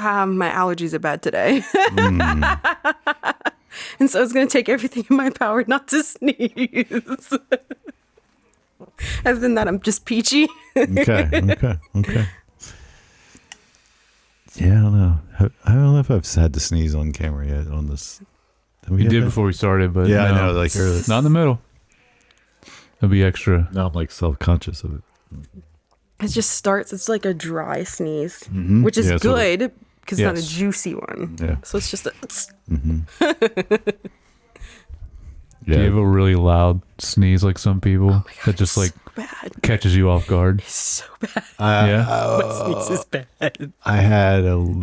My allergies are bad today. And so it's going to take everything in my power not to sneeze. Other than that, I'm just peachy. Okay. Yeah, I don't know. I don't know if I've had to sneeze on camera yet on this. We did before we started, but yeah, no, I know. Like not in the middle. It'll be extra. Now I'm like self-conscious of it. It just starts. It's like a dry sneeze, which is good because it's not a juicy one. Yeah. So it's just a. Do you have a really loud sneeze like some people that just like catches you off guard? It's so bad. Yeah. My sneeze is bad.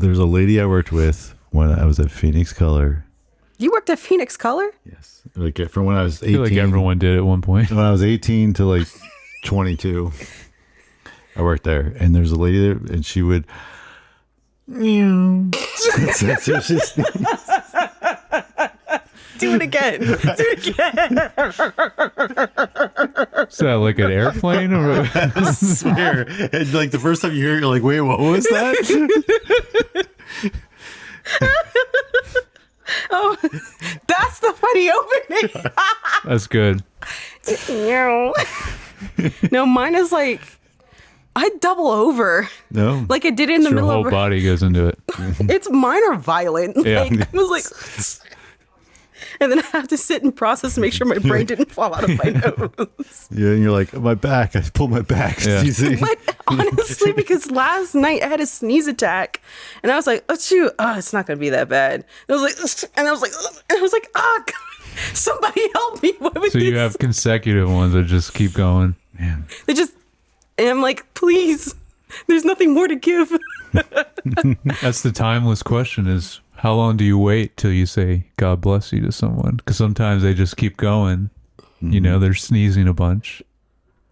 There's a lady I worked with when I was at Phoenix Color. You worked at Phoenix Color? Yes. Like from when I was 18. I feel like everyone did at one point. When I was 18 to like 22, I worked there. And there's a lady there, and she would. That's what she sneezed. Do it again. Is that like an airplane or? I swear. And like the first time you hear it, you're like, wait, what was that? Oh, that's the funny opening. That's good. No, mine is like, I double over. No. Like I did in the Your middle whole of body goes into it. It's mine are violent. Yeah. Like, I was like, and then I have to sit and process to make sure my brain didn't fall out of my nose. Yeah, and you're like, my back. I pulled my back. Yeah. You see? But honestly, because last night I had a sneeze attack, and I was like, it's not gonna be that bad. And I was like, God, somebody help me. What would So you have consecutive ones that just keep going. Man. And I'm like, please, there's nothing more to give. That's the timeless question: is how long do you wait till you say God bless you to someone? Because sometimes they just keep going. You know, they're sneezing a bunch.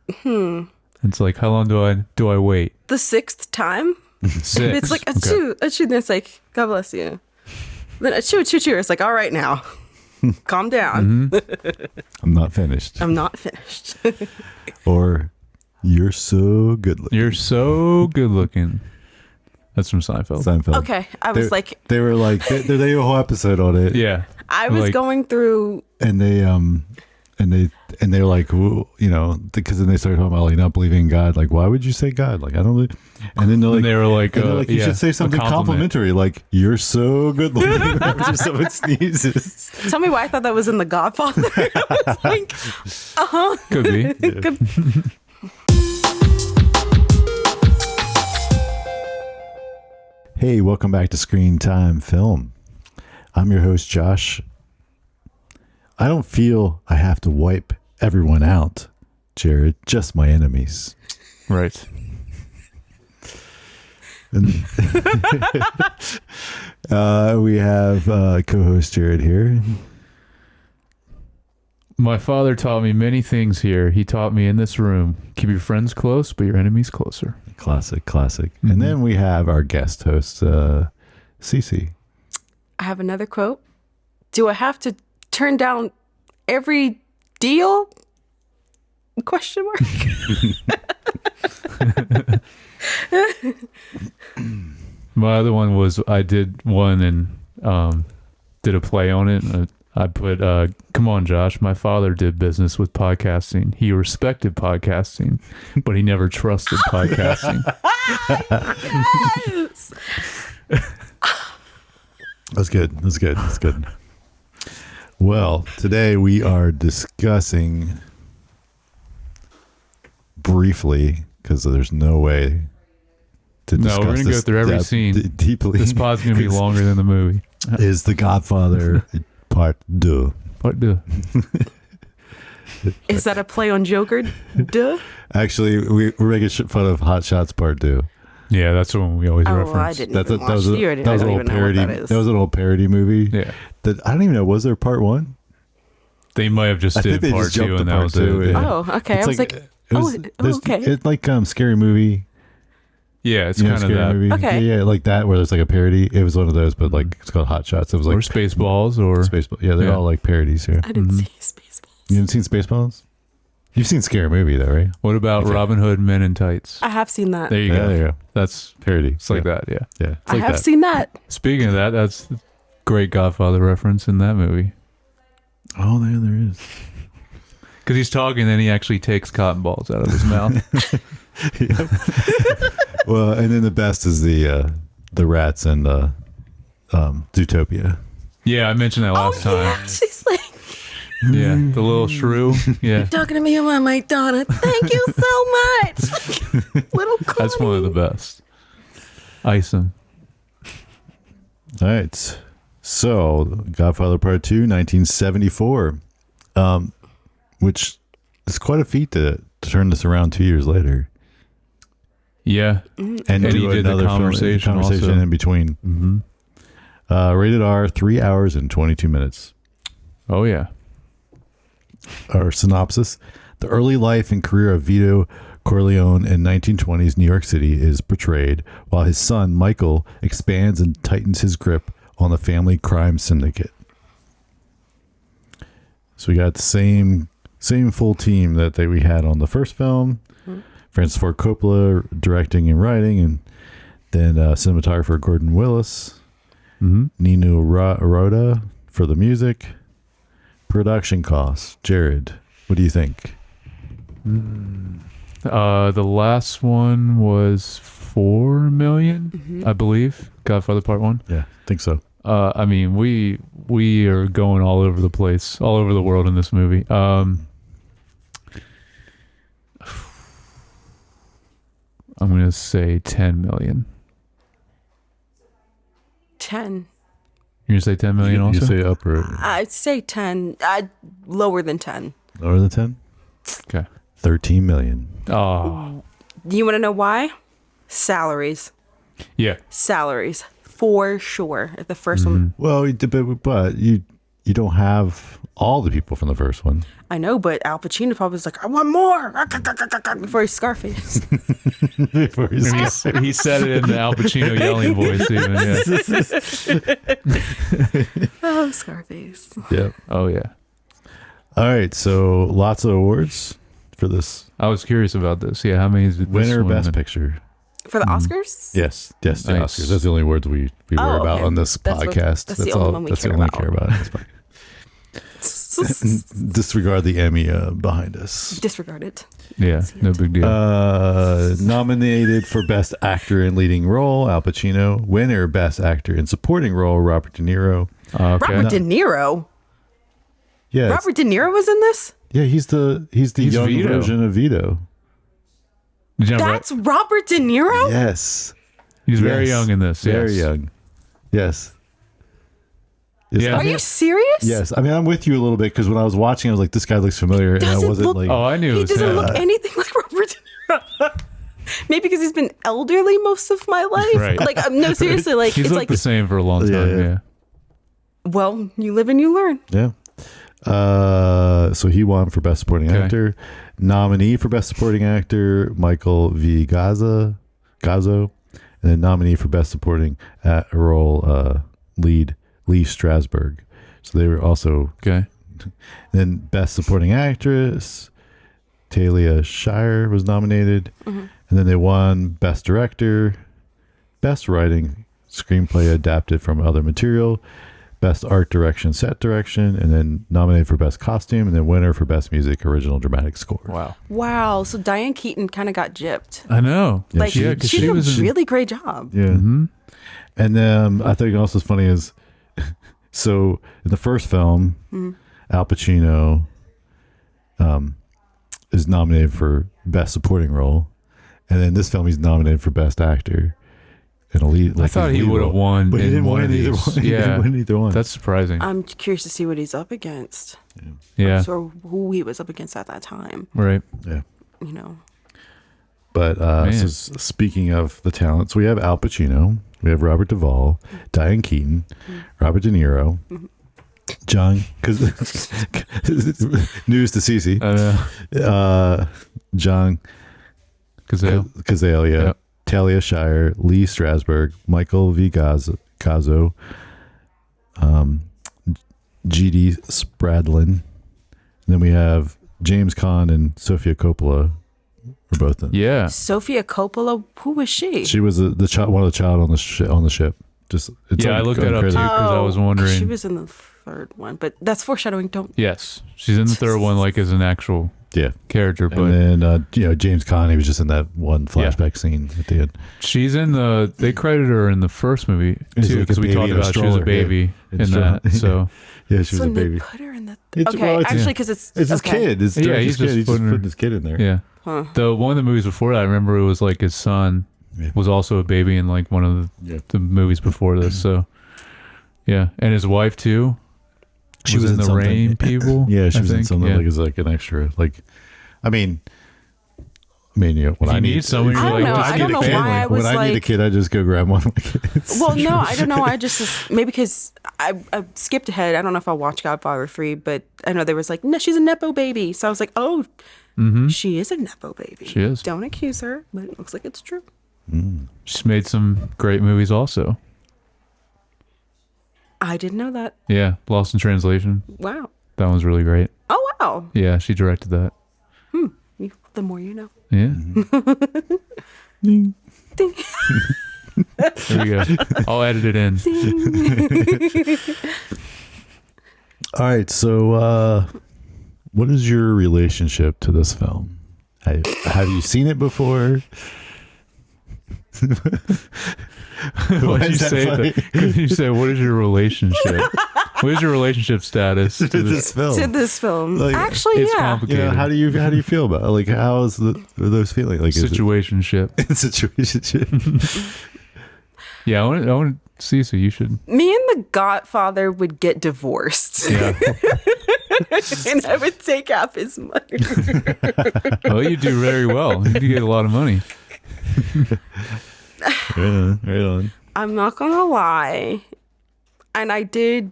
It's like, how long do I wait? The sixth time? 6. It's like, achoo, achoo. Then it's like, God bless you. Then achoo, achoo, achoo. It's like, all right now. Calm down. I'm not finished. I'm not finished. Or, you're so good looking. You're so good looking. That's from Seinfeld. Okay. I was like, they were like, they did a whole episode on it. Yeah. I was like, going through. And they they're like, well, you know, because then they started talking about like not believing in God. Like, why would you say God? Like, I don't believe. And then they were like, you should say something complimentary, like, you're so good looking after someone sneezes. Tell me why I thought that was in The Godfather. I was like, Could be. Yeah. Hey, welcome back to Screen Time Film. I'm your host, Josh. I don't feel I have to wipe everyone out, Jared, just my enemies. Right. And we have co-host Jared here. My father taught me many things here. He taught me in this room, keep your friends close, but your enemies closer. Classic. Mm-hmm. And then we have our guest host, Cece. I have another quote. Do I have to turn down every deal? Question mark. My other one was I did one and did a play on it. I put, come on, Josh, my father did business with podcasting. He respected podcasting, but he never trusted podcasting. Yes. That's good. Well, today we are discussing briefly, because there's no way to discuss we're going to go through every scene deeply. This pod's going to be longer than the movie. Is The Godfather Part II. Part 2. Is that a play on Joker? Duh. Actually, we're making fun of Hot Shots Part 2. Yeah, that's the one we always Oh, reference. I didn't That even watch the that was an old parody. That was an old parody movie. Yeah. That I don't even know. Was there Part 1? They might have just I think did they Part just jumped 2 to and that Part was 2, it. yeah. Oh, okay. I was like, okay. It's like Scary Movie. Yeah, it's You know, kind of Scary that. Movie? Okay. Yeah, like that, where there's like a parody. It was one of those, but like it's called Hot Shots. It was like Or Spaceballs or... Spaceball. Yeah, they're all like parodies here. I didn't see Spaceballs. You haven't seen Spaceballs? You've seen Scary Movie though, right? What about Robin Hood Men in Tights? I have seen that. There you go. There you go. That's Parody. it's like that. Yeah. Yeah. It's I like have that. seen that. Speaking of that, that's a great Godfather reference in that movie. Oh, there is. Because he's talking, and then he actually takes cotton balls out of his mouth. Well, and then the best is the rats and Zootopia. Yeah, I mentioned that last time. She's like, Yeah, the little shrew. Yeah, talking to me about my daughter. Thank you so much. Little Connie. that's one of the best. Ice him. All right. So, Godfather Part II, 1974, which is quite a feat to turn this around 2 years later. Yeah, And he do did the another conversation also. in between. Mm-hmm. Rated R, 3 hours and 22 minutes. Oh yeah. Our synopsis. The early life and career of Vito Corleone in 1920s New York City is portrayed, while his son, Michael, expands and tightens his grip on the family crime syndicate. So we got the same full team that we had on the first film. Mm-hmm. Francis Ford Coppola directing and writing, and then cinematographer Gordon Willis. Mm-hmm. Nino Rota for the music. Production costs. Jared, what do you think? The last one was $4 million, I believe. Godfather Part 1. Yeah, I think so. I mean, we are going all over the place, all over the world in this movie. I'm going to say 10 million. 10. You're going to say 10 million also? You say up or I'd say 10. Lower than 10. lower than 10? Okay. 13 million. Oh. Do you want to know why? Salaries. Yeah. Salaries. For sure. The first one. Well, but you don't have all the people from the first one. I know, but Al Pacino probably was like, I want more. Before he's Scarface. Before he's- He said it in the Al Pacino yelling voice even, yeah. Oh, Scarface. Yep. Oh, yeah. All right, so lots of awards for this. I was curious about this. Yeah, how many is it? Winner Best Picture. For the Oscars? Yes, the Nice. Oscars. That's the only words we worry about okay. on this That's what- podcast. that's the only one we That's the care only about. care about. on this podcast. Disregard the Emmy behind us. Disregard it. Yeah, no big deal. Nominated for Best Actor in Leading Role, Al Pacino. Winner Best Actor in Supporting Role, Robert De Niro. Okay. Robert De Niro? Yeah, Robert De Niro was in this? yeah, he's the young Vito. version of Vito. Did you know That's Robert De Niro? Yes, he's very Yes. young in this. very yes. young. Yes. Yes, Yeah. I Are mean- you serious? Yes, I mean I'm with you a little bit because when I was watching, I was like, "This guy looks familiar," and I Doesn't wasn't look- like, Oh, I knew it He was doesn't him. look anything like Robert De Niro. Maybe because he's been elderly most of my life. Right. Like, no, seriously, like, He's it's looked like, the same for a long Yeah, time. yeah. Yeah. well, you live and you learn. yeah. So he won for Best Supporting Okay. Actor. Nominee for Best Supporting Actor, Michael V. Gazzo, and then nominee for Best Supporting Role, lead Lee Strasberg. So they were also. Okay. Then Best Supporting Actress, Talia Shire was nominated. And then they won Best Director, Best Writing, Screenplay Adapted from Other Material, Best Art Direction, Set Direction, and then nominated for Best Costume, and then winner for Best Music, Original Dramatic Score. Wow. Wow. So Diane Keaton kind of got gypped. I know. Like, yeah, she, 'cause did was a in- really great job. Yeah. Mm-hmm. And then I think also what's funny is, so in the first film, Al Pacino is nominated for Best Supporting Role, and then this film he's nominated for Best Actor in a lead. I thought he lead would have role. won but he in didn't one win of either these. one. He Yeah. didn't win either one. That's surprising. I'm curious to see what he's up against. Yeah. Or who he was up against at that time. Right. yeah. You know. But Man. so speaking of the talents, we have Al Pacino, we have Robert Duvall, Diane Keaton, Robert De Niro, John, because news to Cece, I know. John Cazale. Cazale, yeah, Yep. Talia Shire, Lee Strasberg, Michael V. Gazzo, G.D. Spradlin. And then we have James Caan and Sofia Coppola were both in. Yeah. Sofia Coppola, who was she? She was the child, one of the child on the ship. Just I looked that up too because I was wondering. She was in the third one, but that's foreshadowing. Don't. Yes, she's in the third one, like as an actual character. But and then James Caan, he was just in that one flashback scene at the end. She's in the. They credited her in the first movie It's too like because a we baby talked in a about she was a stroller, baby yeah. in that. So Yeah, she was a They baby. put her in the. It's- Okay, well, it's- actually, because it's It's his okay. kid. It's Yeah, he's just putting putting his kid in there. yeah. Huh. The one of the movies before that, I remember it was like his son was also a baby in like one of the movies before this. So yeah, and his wife too. She was in the something. Rain People. Yeah, she I was in think. something Yeah. like as like an extra. Like, I mean, when If I you need someone, I you're don't like, know. let's I get don't a know family. why I was when I need a like- kid, I just go grab one of my kids. Well, no, I don't know. I just maybe because I skipped ahead. I don't know if I'll watch Godfather 3, but I know there was like, no, she's a nepo baby. So I was like, oh, she is a nepo baby. She is. Don't accuse her, but it looks like it's true. She's made some great movies also. I didn't know that. Yeah, Lost in Translation. Wow. That one's really great. Oh wow. Yeah, she directed that. The more you know. Yeah. Ding. There we go. I'll edit it in. All right, so what is your relationship to this film? Have you seen it before? Why did you is that say funny? that? Because you said, "What is your relationship? What is your relationship status to this film? To this film. Like, Actually, It's yeah. complicated. How do you feel about it? Like, how is those feeling? Like, Situationship. situationship? Yeah, I want to see. So you should. Me and the Godfather would get divorced. Yeah. And I would take half his money. Well, you do very well. You get a lot of money. Right on. I'm not gonna lie. And I did,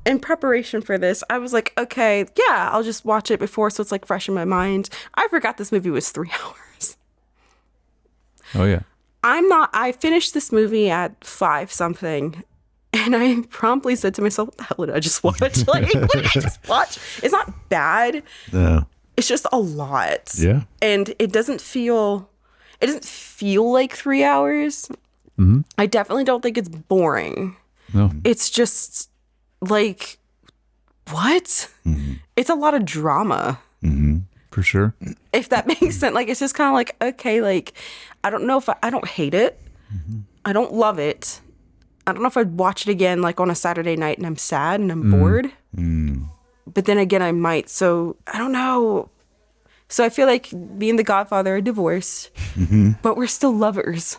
in preparation for this, I was like, okay, yeah, I'll just watch it before so it's like fresh in my mind. I forgot this movie was 3 hours. Oh yeah. I finished this movie at 5 something. And I promptly said to myself, what the hell did I just watch? Like, what did I just watch? It's not bad. No. It's just a lot. Yeah. And it doesn't feel like 3 hours. Mm-hmm. I definitely don't think it's boring. No. It's just like, what? It's a lot of drama. For sure. If that makes sense. Like, it's just kind of like, okay, like, I don't know if I don't hate it. I don't love it. I don't know if I'd watch it again, like on a Saturday night and I'm sad and I'm bored. But then again, I might. So I don't know. So I feel like me and the Godfather are divorced, but we're still lovers.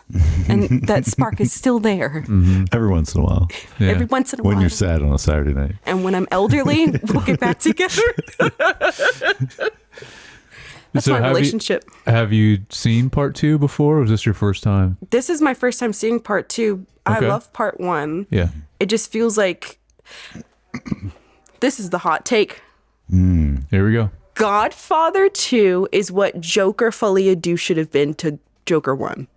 And that spark is still there. Every once in a while. Yeah. Every once in a When while. you're sad on a Saturday night. And when I'm elderly, we'll get back together. That's my relationship. Have you seen part 2 before, or was this your first time? This is my first time seeing part 2. I Okay. love part 1. Yeah. It just feels like this is the hot take. Here we go. Godfather 2 is what Joker Folie à Deux should have been to Joker 1.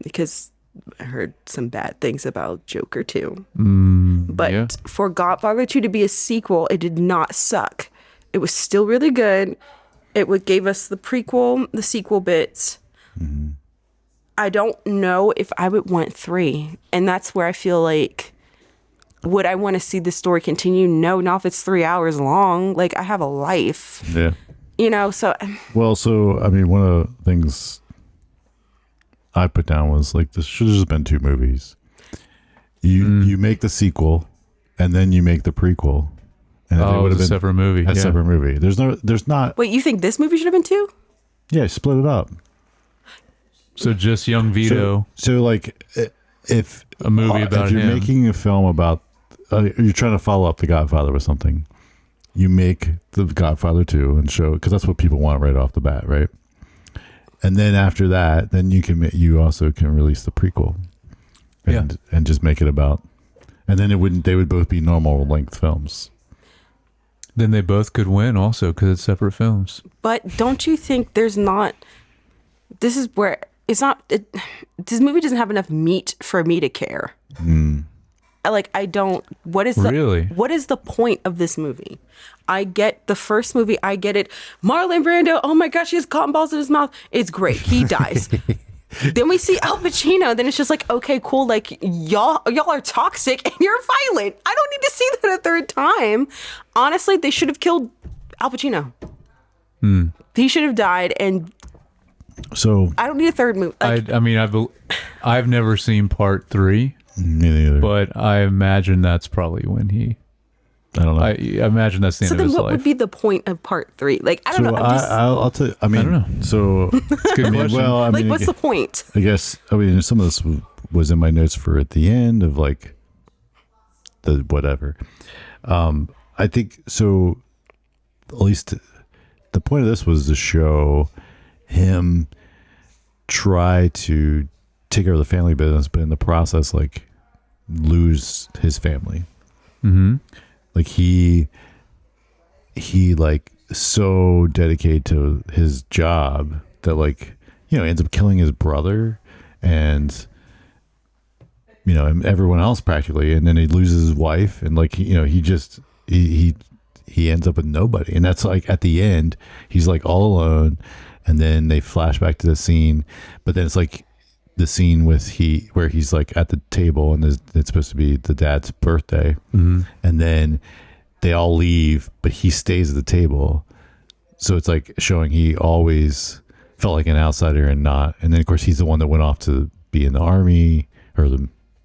Because I heard some bad things about Joker 2. But yeah. for Godfather 2 to be a sequel, it did not suck. It was still really good. It gave us the prequel, the sequel bits. I don't know if I would want 3. And that's where I feel like, would I want to see the story continue? No, not if it's 3 hours long. Like, I have a life, Yeah. so Well, so, I mean, one of the things I put down was like, this should have just been 2 movies. You make the sequel and then you make the prequel. And Oh, it was a separate movie. a separate movie. There's not, wait, you think this movie should have been 2? yeah, split it up. So just young Vito. So like, if A movie about if you're him. making a film about, you're trying to follow up The Godfather with something, you make The Godfather 2 and show, because that's what people want right off the bat, right? And then after that, then you also can release the prequel, and just make it about, and then they would both be normal length films. Then they both could win also because it's separate films. But don't you think this is where it's not, this movie doesn't have enough meat for me to care. I don't. What is Really? What is the point of this movie? I get the first movie. I get it. Marlon Brando. Oh my gosh, he has cotton balls in his mouth. It's great. He dies. Then we see Al Pacino. Then it's just like, okay, cool. Like y'all are toxic and you're violent. I don't need to see that a third time. Honestly, they should have killed Al Pacino. He should have died. And So I don't need a third movie. Like, I've never seen part 3, me neither. but I imagine that's probably when he. I don't know. I imagine that's the so end then, of his what life. would be the point of part 3? Like, I don't so know. I'm just, I'll tell you. I mean, I don't know. So It's a good question. well, I like, mean, what's the point? I guess some of this was in my notes for at the end of like the whatever. I think so. At least the point of this was to show him try to take care of the family business, but in the process, like lose his family. Mm-hmm. Like he like so dedicated to his job that like, you know, ends up killing his brother and, you know, and everyone else practically. And then he loses his wife and like, you know, he ends up with nobody. And that's like at the end, he's like all alone. And then they flash back to the scene, but then it's like the scene where he's like at the table and it's supposed to be the dad's birthday. Mm-hmm. And then they all leave, but he stays at the table. So it's like showing he always felt like an outsider and not. And then of course he's the one that went off to be in the army or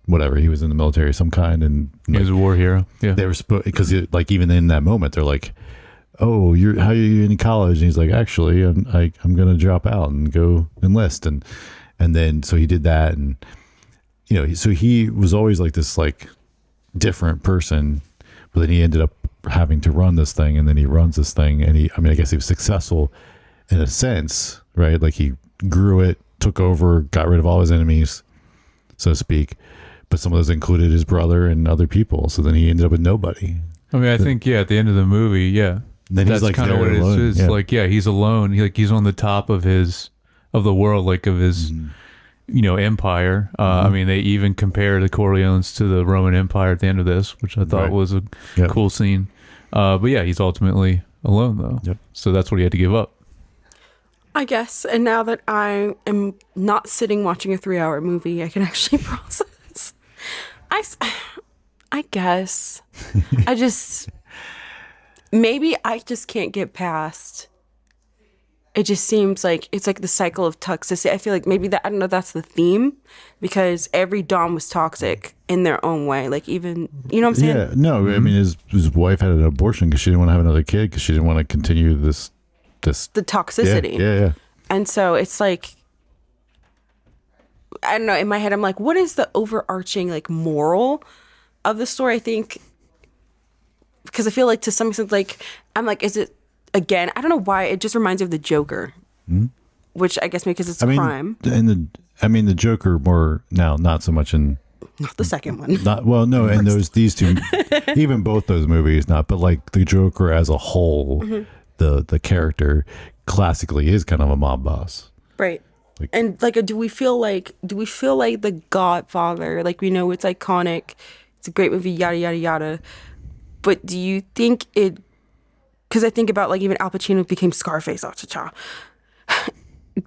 whatever. He was in the military of some kind. And He was a war hero. Yeah. they were supposed, because like even in that moment, they're like, "Oh, how are you in college?" And he's like, "Actually, I'm going to drop out and go enlist." And then so he did that, and you know, so he was always like this like different person, but then he ended up having to run this thing, and then he runs this thing, and I guess he was successful in a sense, right? Like he grew it, took over, got rid of all his enemies, so to speak. But some of those included his brother and other people. So then he ended up with nobody. I mean, I think at the end of the movie, yeah. Then That's he's like kind of there what it alone. is. Yeah. Like, yeah, he's alone. He's on the top of the world, like of his, you know, empire. I mean, they even compare the Corleones to the Roman Empire at the end of this, which I thought Right. was a Yep. cool scene. But yeah, he's ultimately alone though. Yep. So that's what he had to give up. I guess. And now that I am not sitting watching a 3-hour movie, I can actually process. I guess. Maybe I just can't get past. It just seems like it's like the cycle of toxicity. I feel like maybe I don't know, that's the theme, because every Dom was toxic in their own way. Like even, you know what I'm saying? Yeah, no, I mean his wife had an abortion because she didn't want to have another kid because she didn't want to continue this. The toxicity. Yeah. And so it's like, I don't know, in my head, I'm like, what is the overarching like moral of the story? I think, because I feel like to some extent, like, I'm like, is it, again, I don't know why, it just reminds me of the Joker, which I guess because it's crime. And the Joker more now, not so much in. Not the second one. Not well, no, and these two, even both those movies, not, but like the Joker as a whole, the character classically is kind of a mob boss, Right. Like- And like, do we feel like the Godfather, like, we know it's iconic, it's a great movie, yada, yada, yada. But do you think it, because I think about like even Al Pacino became Scarface,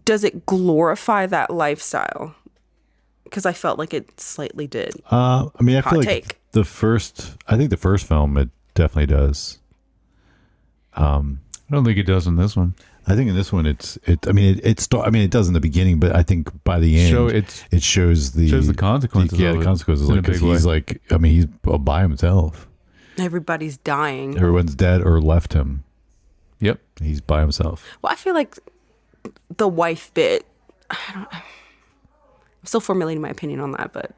does it glorify that lifestyle? Because I felt like it slightly did. I mean, I Hot feel like take. the first film, it definitely does. I don't think it does in this one. I think in this one, it does in the beginning, but I think by the end, it shows the consequences. Yeah, of the it consequences. in a Like, because big he's way. like, I mean, he's by himself. Everybody's dying. Everyone's dead or left him. Yep. He's by himself. Well, I feel like the wife bit, I'm still formulating my opinion on that, but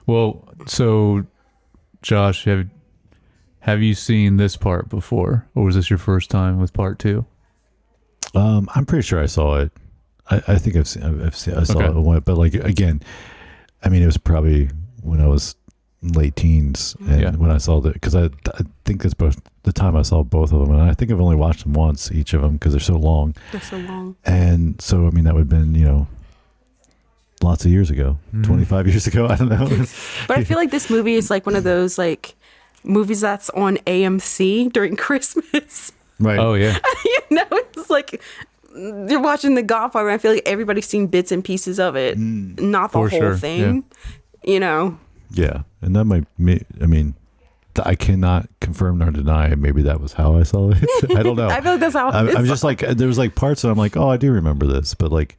Well, so Josh, have you seen this part before, or was this your first time with part 2? I'm pretty sure I saw it. I think I saw Okay. it once, but like again, I mean, it was probably when I was late teens, and when I saw because I think that's both the time I saw both of them, and I think I've only watched them once, each of them, because they're so long. they're so long. And so, I mean, that would have been, lots of years ago, 25 years ago. I don't know. But I feel like this movie is like one of those like movies that's on AMC during Christmas. Right. Oh yeah. It's like you're watching The Godfather, and I feel like everybody's seen bits and pieces of it, not the For whole sure, thing. Yeah. And that might, I mean, I cannot confirm nor deny. Maybe that was how I saw it. I don't know. I feel like that's how I'm just like, there was like parts that I'm like, oh, I do remember this. But like,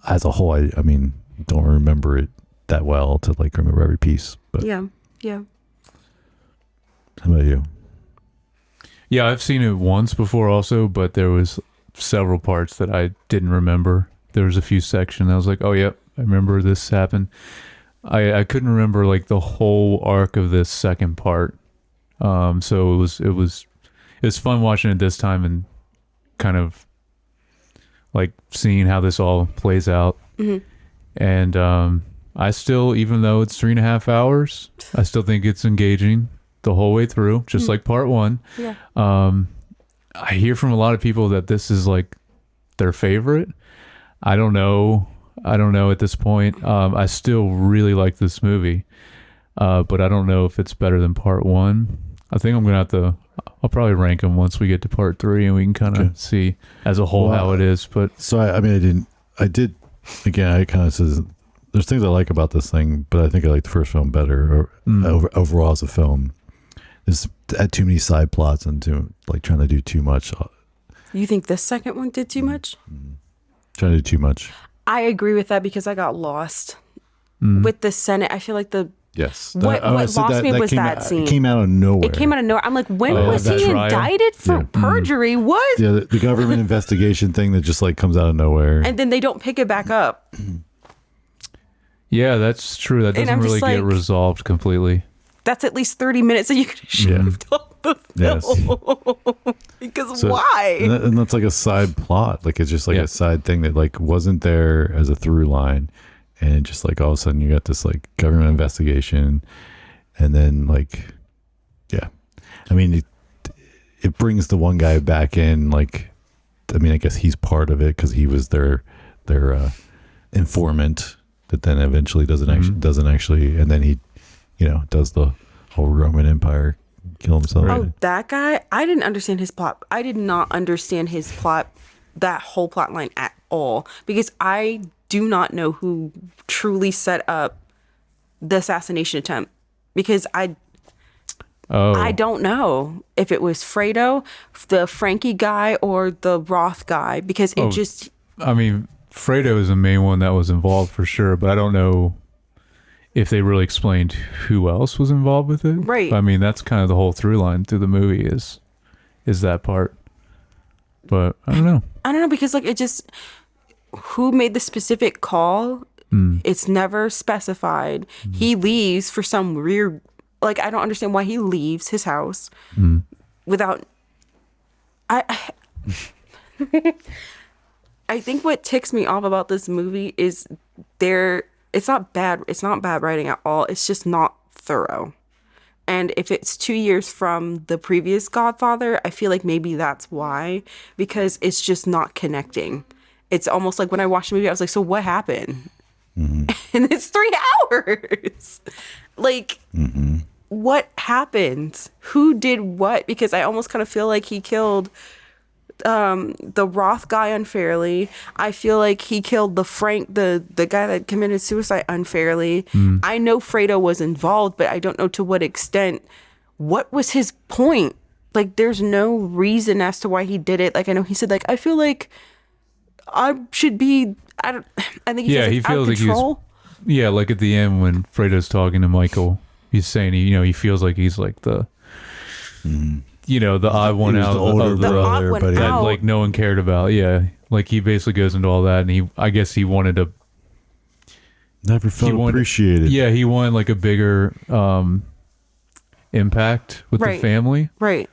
as a whole, I mean, don't remember it that well to like remember every piece. But yeah. how about you? Yeah, I've seen it once before also, but there was several parts that I didn't remember. There was a few sections I was like, oh, yep, I remember this happened. I couldn't remember like the whole arc of this second part. So it was fun watching it this time and kind of like seeing how this all plays out. Mm-hmm. And I still, even though it's 3.5 hours, I still think it's engaging the whole way through, just like part one. Yeah. I hear from a lot of people that this is like their favorite. I don't know at this point. I still really like this movie, but I don't know if it's better than part one. I think I'm gonna I'll probably rank them once we get to part three, and we can kind of see as a whole how it is. But so I mean, I did again. I kind of says there's things I like about this thing, but I think I like the first film better overall as a film. There's had too many side plots and trying to do too much. You think this second one did too much? Trying to do too much. I agree with that because I got lost with the Senate. I feel like Yes. What lost me was that scene. It came out of nowhere. It came out of nowhere. I'm like, when was he trial? indicted for perjury? What? Yeah, the government investigation thing that just like comes out of nowhere. And then they don't pick it back up. yeah, that's true. That doesn't really get resolved completely. That's at least 30 minutes that you could have shaved off the film. Yes. Because why? And that's like a side plot. Like it's just like a side thing that like wasn't there as a through line. And just like all of a sudden you got this like government investigation. And then like, yeah. I mean, it brings the one guy back in. Like, I mean, I guess he's part of it because he was their informant that then eventually doesn't actually, and then he, does the whole Roman Empire kill himself. Oh, that guy? I didn't understand his plot. I did not understand his plot, that whole plot line at all, because I do not know who truly set up the assassination attempt, because I don't know if it was Fredo, the Frankie guy, or the Roth guy, because it just... I mean, Fredo is the main one that was involved for sure, but I don't know if they really explained who else was involved with it. Right. I mean, that's kind of the whole through line through the movie is that part. But I don't know. Because like it just, who made the specific call? It's never specified. He leaves for some weird, like I don't understand why he leaves his house without. I think what ticks me off about this movie is it's not bad writing at all. It's just not thorough. And if it's 2 years from the previous Godfather, I feel like maybe that's why, because it's just not connecting. It's almost like when I watched the movie, I was like, so what happened? And it's 3 hours. Like, what happened? Who did what? Because I almost kind of feel like he killed the Roth guy unfairly. I feel like he killed the guy that committed suicide unfairly. I know Fredo was involved, but I don't know to what extent. What was his point? Like, there's no reason as to why he did it. Like, I know he said, like, I feel like I should be. I think he he feels like control. Yeah, like at the end when Fredo's talking to Michael, he's saying he feels like he's like the. The odd one out of the odd one that out. like no one cared about. Yeah, like he basically goes into all that, and I guess he wanted to. Never felt appreciated. Yeah, he wanted like a bigger impact with the family. Right.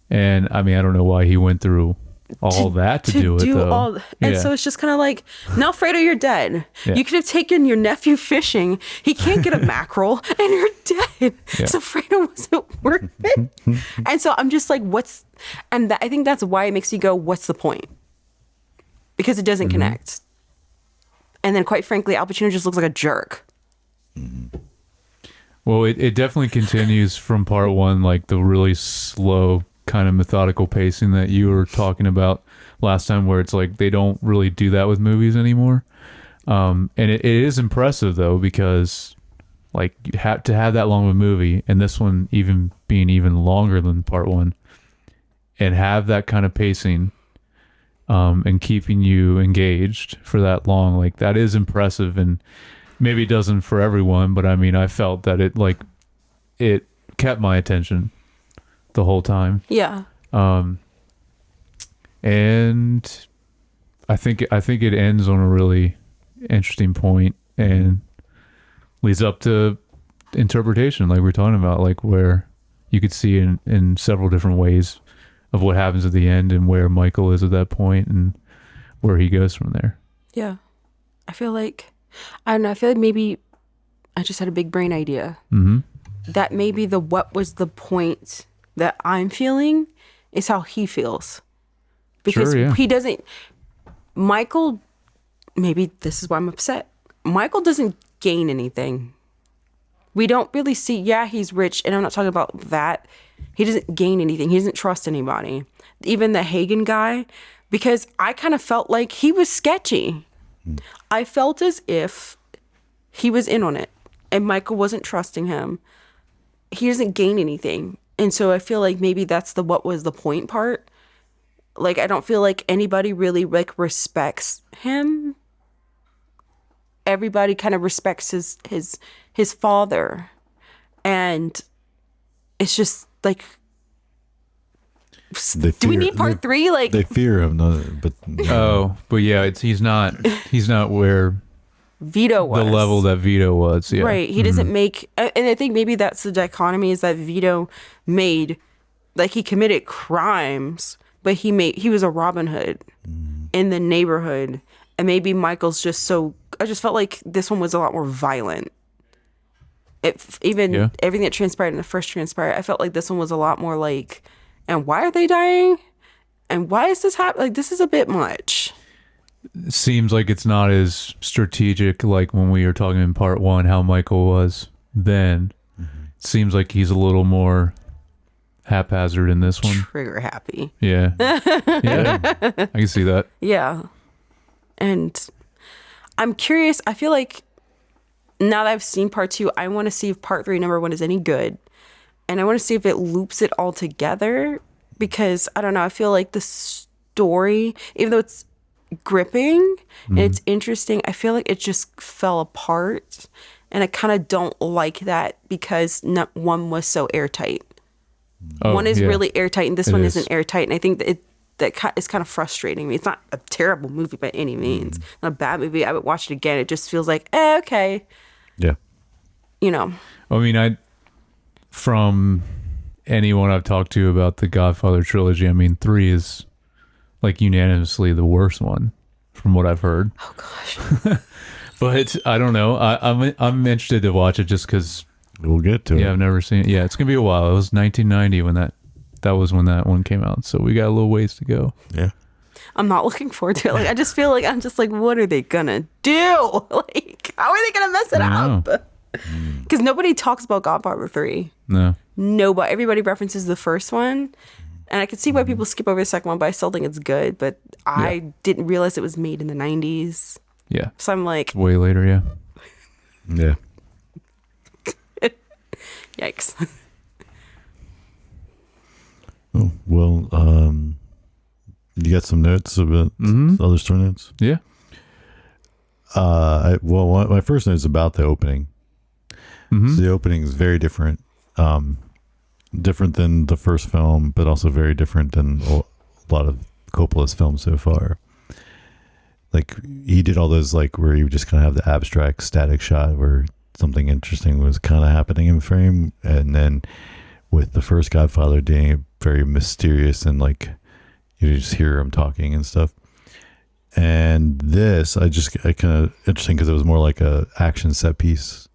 And I mean, I don't know why he went through all that to do it though. And so it's just kind of like, now Fredo, you're dead. Yeah. You could have taken your nephew fishing. He can't get a mackerel and you're dead. Yeah. So Fredo wasn't worth it. And so I'm just like, I think that's why it makes you go, what's the point? Because it doesn't connect. And then, quite frankly, Al Pacino just looks like a jerk. Well, it definitely continues from part one, like the really slow kind of methodical pacing that you were talking about last time, where it's like they don't really do that with movies anymore. And it is impressive though, because like you have to have that long of a movie, and this one even being even longer than part one, and have that kind of pacing, and keeping you engaged for that long, like that is impressive. And maybe it doesn't for everyone, but I mean, I felt that it kept my attention the whole time. Yeah. And I think it ends on a really interesting point and leads up to interpretation, like we're talking about, like where you could see in several different ways of what happens at the end and where Michael is at that point and where he goes from there. Yeah. I feel like maybe I just had a big brain idea. Mm-hmm. That maybe what was the point that I'm feeling is how he feels. Because Sure, yeah. he doesn't, Michael, maybe this is why I'm upset. Michael doesn't gain anything. We don't really see, yeah, he's rich, and I'm not talking about that. He doesn't gain anything. He doesn't trust anybody. Even the Hagen guy, because I kind of felt like he was sketchy. I felt as if he was in on it and Michael wasn't trusting him. He doesn't gain anything. And so I feel like maybe that's what was the point part. Like, I don't feel like anybody really like respects him. Everybody kind of respects his father. And it's just like, do we need part 3? Like, they fear him, but Oh, but yeah, he's not where Vito was. the level that Vito was. Yeah. Right. He doesn't make, and I think maybe that's the dichotomy, is that Vito made, like, he committed crimes, but he was a Robin Hood in the neighborhood. And maybe Michael's just I just felt like this one was a lot more violent. Everything that transpired in the first transpired, I felt like this one was a lot more like, and why are they dying? And why is this happening? Like, this is a bit much. It seems like it's not as strategic like when we were talking in part one, how Michael was then. It seems like he's a little more haphazard in this one. Trigger happy. Yeah. Yeah. I can see that. Yeah. And I'm curious. I feel like now that I've seen part 2, I want to see if part 3, number 1, is any good. And I want to see if it loops it all together, because I don't know. I feel like the story, even though it's gripping and it's interesting, I feel like it just fell apart. And I kind of don't like that, because one was so airtight. One is really airtight, and this one isn't airtight. And I think that is kind of frustrating me. It's not a terrible movie by any means. Not a bad movie. I would watch it again. It just feels like, okay. Yeah. You know. I mean, from anyone I've talked to about the Godfather trilogy, I mean, 3 is like unanimously the worst one from what I've heard. Oh gosh. But I don't know. I'm interested to watch it just because. We'll get to it. Yeah, I've never seen it. Yeah, it's gonna be a while. It was 1990 when that was when that one came out. So we got a little ways to go. Yeah. I'm not looking forward to it. Like, I just feel like what are they gonna do? Like, how are they gonna mess it up? Because nobody talks about Godfather 3. No. Nobody. Everybody references the first one. And I could see why people skip over the second one, but I still think it's good. But I didn't realize it was made in the 90s. Yeah. So I'm like, Way later, yeah. Yeah. yikes. Oh, well, you got some notes about other story notes? Yeah. My first note is about the opening. So the opening is very different. Different than the first film, but also very different than a lot of Coppola's films so far. Like, he did all those, like, where you just kind of have the abstract static shot where something interesting was kind of happening in frame, and then with the first Godfather being very mysterious and like you just hear him talking and stuff. And this, I kind of interesting because it was more like a action set piece.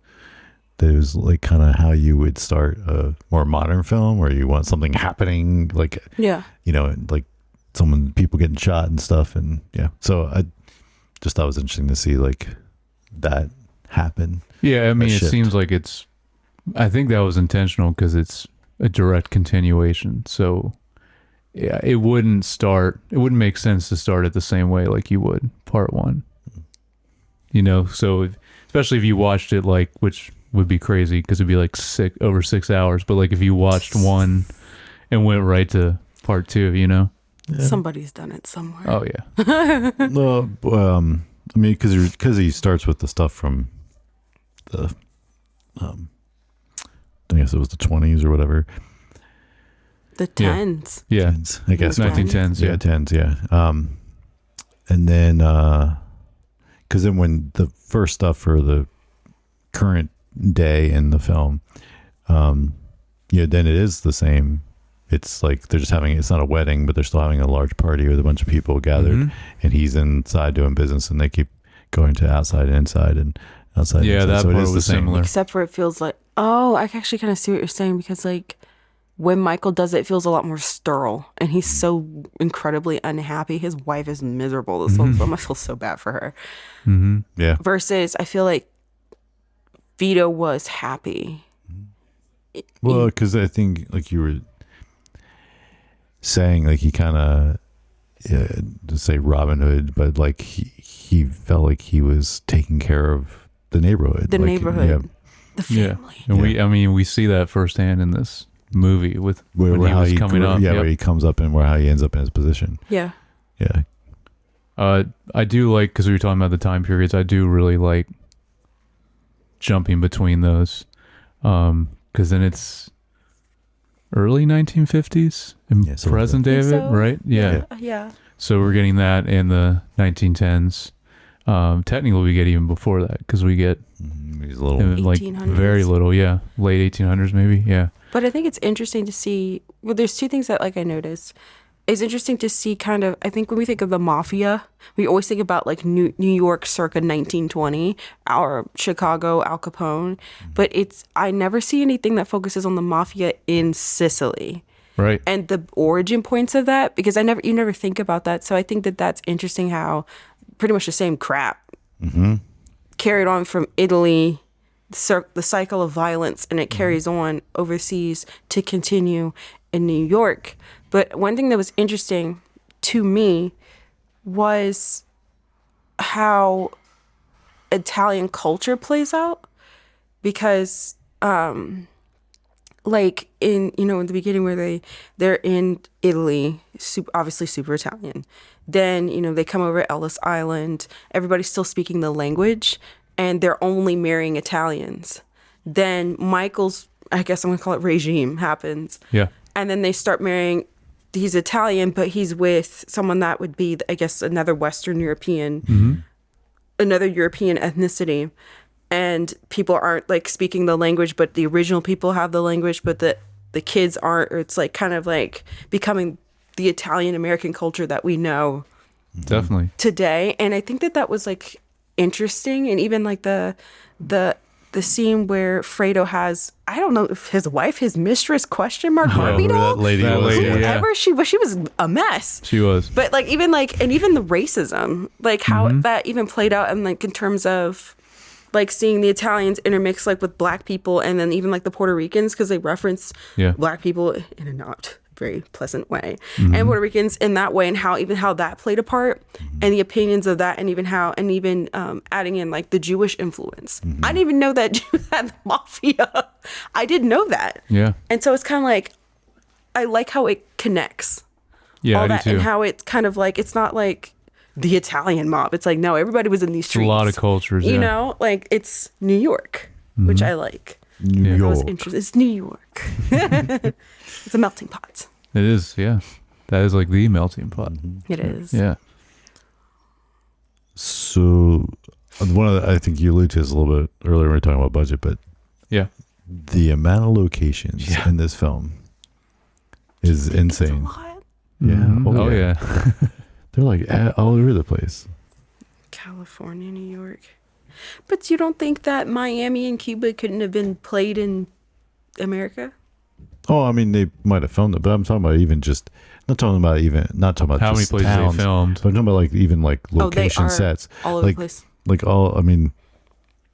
That was like kind of how you would start a more modern film, where you want something happening, like like people getting shot and stuff, and so just thought it was interesting to see like that happen. Yeah, I mean, it shift. seems like I think that was intentional because it's a direct continuation. So, yeah, it wouldn't make sense to start it the same way like you would part one. So especially if you watched it which would be crazy because it'd be like over 6 hours. But like if you watched one and went right to part two, Yeah. Somebody's done it somewhere. Oh yeah. No, I mean, because he starts with the stuff from the, I guess it was the 20s or whatever. The tens. Yeah. Tens, I guess 1910s. Yeah, tens. Yeah. And then, because then when the first stuff for the current day in the film, then it is the same. It's like they're just it's not a wedding, but they're still having a large party with a bunch of people gathered, and he's inside doing business, and they keep going to outside and inside and outside. Yeah, and inside. that So it part is the was same. similar. Except for it feels like, I actually kind of see what you're saying because like when Michael does it, it feels a lot more sterile and he's so incredibly unhappy. His wife is miserable this whole film. I feel so bad for her. Mm-hmm. Yeah. Versus I feel like Vito was happy. Well, because I think like you were saying, like he kind of, to say Robin Hood, but like he felt like he was taking care of the neighborhood. The neighborhood. The family. Yeah. And we see that firsthand in this movie with when he was coming up. Yeah, where he comes up and how he ends up in his position. Yeah. Yeah. I do like, because we were talking about the time periods, I do really like jumping between those. Because then it's early 1950s and present day of it, right? Yeah. Yeah. So we're getting that in the 1910s. Technically, we get even before that because we get he's a little like 1800s. very little, yeah, late 1800s maybe, yeah. But I think it's interesting to see. Well, there's two things that like I noticed. It's interesting to see kind of. I think when we think of the mafia, we always think about like New York circa 1920, or Chicago, Al Capone. But I never see anything that focuses on the mafia in Sicily. Right. And the origin points of that, because you never think about that. So I think that's interesting how pretty much the same crap carried on from Italy, the cycle of violence, and it carries on overseas to continue in New York. But one thing that was interesting to me was how Italian culture plays out, because like in the beginning where they're in Italy, obviously super Italian. Then they come over Ellis Island. Everybody's still speaking the language, and they're only marrying Italians. Then Michael's, I guess I'm gonna call it regime, happens. Yeah. And then they start marrying. He's Italian, but he's with someone that would be, I guess, another Western European, another European ethnicity. And people aren't like speaking the language, but the original people have the language, but the kids aren't. Or it's like kind of like becoming the Italian American culture that we know Definitely today. And I think that was like interesting. And even like the scene where Fredo has, I don't know if his wife, his mistress, Barbie doll, that lady was. whoever she was a mess. she was. But like even the racism, like how that even played out, and like in terms of like seeing the Italians intermix like with black people, and then even like the Puerto Ricans, because they reference black people in a not very pleasant way, and Puerto Ricans in that way, and how that played a part, and the opinions of that, and even adding in like the Jewish influence. I didn't even know that Jews had the mafia. I didn't know that. Yeah. And so it's kind of like, I like how it connects. Yeah, all I do that, too. and how it's kind of like, it's not like the Italian mob. It's like, no, everybody was in these streets. A lot of cultures, you know, like it's New York, which I like. New That was York. interesting. It's New York. It's a melting pot. It is, yeah. That is like the melting pot. It is. Yeah. So one of the, I think you alluded to this a little bit earlier when we were talking about budget, but Yeah. the amount of locations in this film is insane. Yeah. Mhm. Oh, yeah. They're like all over the place. California, New York. But you don't think that Miami and Cuba couldn't have been played in America? Oh, I mean, they might have filmed it, but I'm talking about not talking about How many just places towns, they filmed. but I'm talking about like even like location are sets, all over like the place. like all. I mean,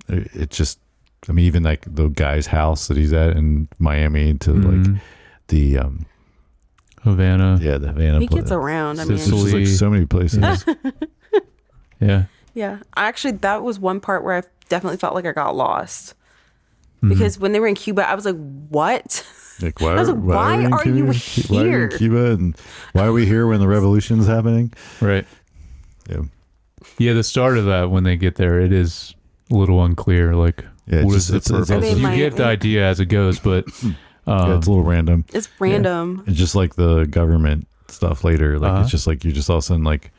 it just. I mean, even like the guy's house that he's at in Miami to like the Havana. the Havana. He gets around. I mean, There's just like so many places. Yeah. yeah. Actually, that was one part where I definitely felt like I got lost. Because when they were in Cuba, I was like, what? Like, why, I was like, why we in are Cuba? you Why are you here? in Cuba? And why are we here when the revolution's happening? Right. Yeah. Yeah, the start of that when they get there, it is a little unclear. Like, Yeah, what it's is the just- it's- purpose? it's- You get the idea as it goes, but Yeah, it's a little random. It's random. It's just like the government stuff later. Like, Uh-huh. it's just like, you're just all of a sudden like,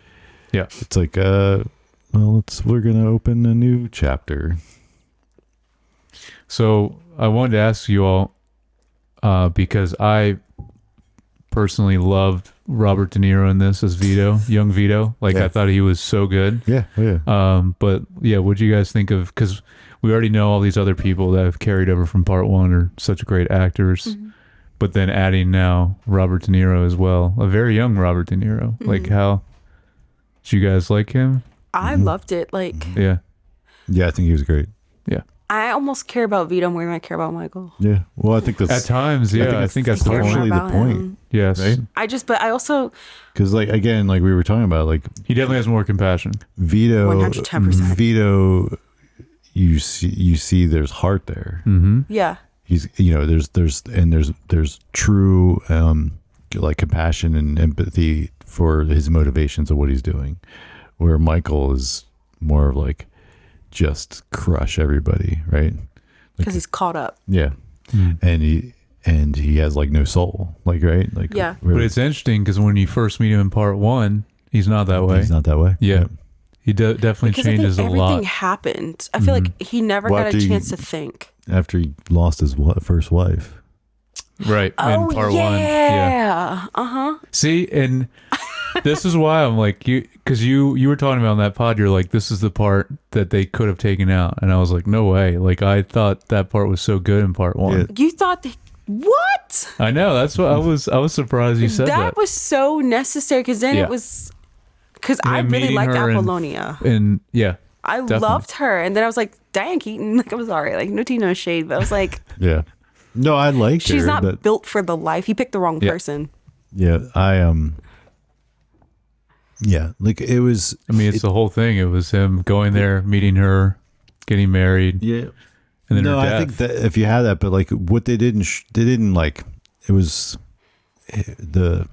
yeah. it's like, well, we're going to open a new chapter. So I wanted to ask you all, because I personally loved Robert De Niro in this as Vito, young Vito. Like, Yeah. I thought he was so good. Yeah. Oh, yeah. But yeah, what do you guys think of, because we already know all these other people that have carried over from part one are such great actors, but then adding now Robert De Niro as well, a very young Robert De Niro. Like, how do you guys like him? I loved it. Like, Yeah. Yeah, I think he was great. Yeah. I almost care about Vito more than I care about Michael. Yeah. Well, I think that's At times, yeah, I think that's the care more point. partially the about point. him. Yes. Right? But I also, Because, like, again, like we were talking about, like He definitely has more compassion. Vito, 110%. Vito, you see there's heart there. Mm-hmm. yeah. He's, there's true, like compassion and empathy for his motivations of what he's doing, where Michael is more of like, just crush everybody, right? Because he's caught up. Yeah. And he has like no soul, like, right? Like, Yeah. But it's interesting because when you first meet him in part one, he's not that way. He's not that way. Yeah. He definitely Because changes I a think lot. everything happened. I feel like he never Well, got after a he- chance to think. After he lost his first wife. Right. In part one. Yeah. Yeah. Uh-huh. See, and this is why I'm like, because you were talking about in that pod, you're like, this is the part that they could have taken out. And I was like, no way. Like, I thought that part was so good in part one. Yeah. You thought, what? I know. That's what I was surprised you said that. That was so necessary because then Yeah. it was, because I And really meeting liked her and- Apollonia. And yeah. I definitely. loved her. And then I was like, Diane Keaton, like, I'm sorry, like, no tea, no shade. But I was like, Yeah. No, I liked she's her. not but built for the life. He picked the wrong Yeah. person. yeah, yeah, like it was. I mean, it's the whole thing. It was him going there, meeting her, getting married, Yeah. and then No, her I death. think that if you had that, but like what they didn't like, it was they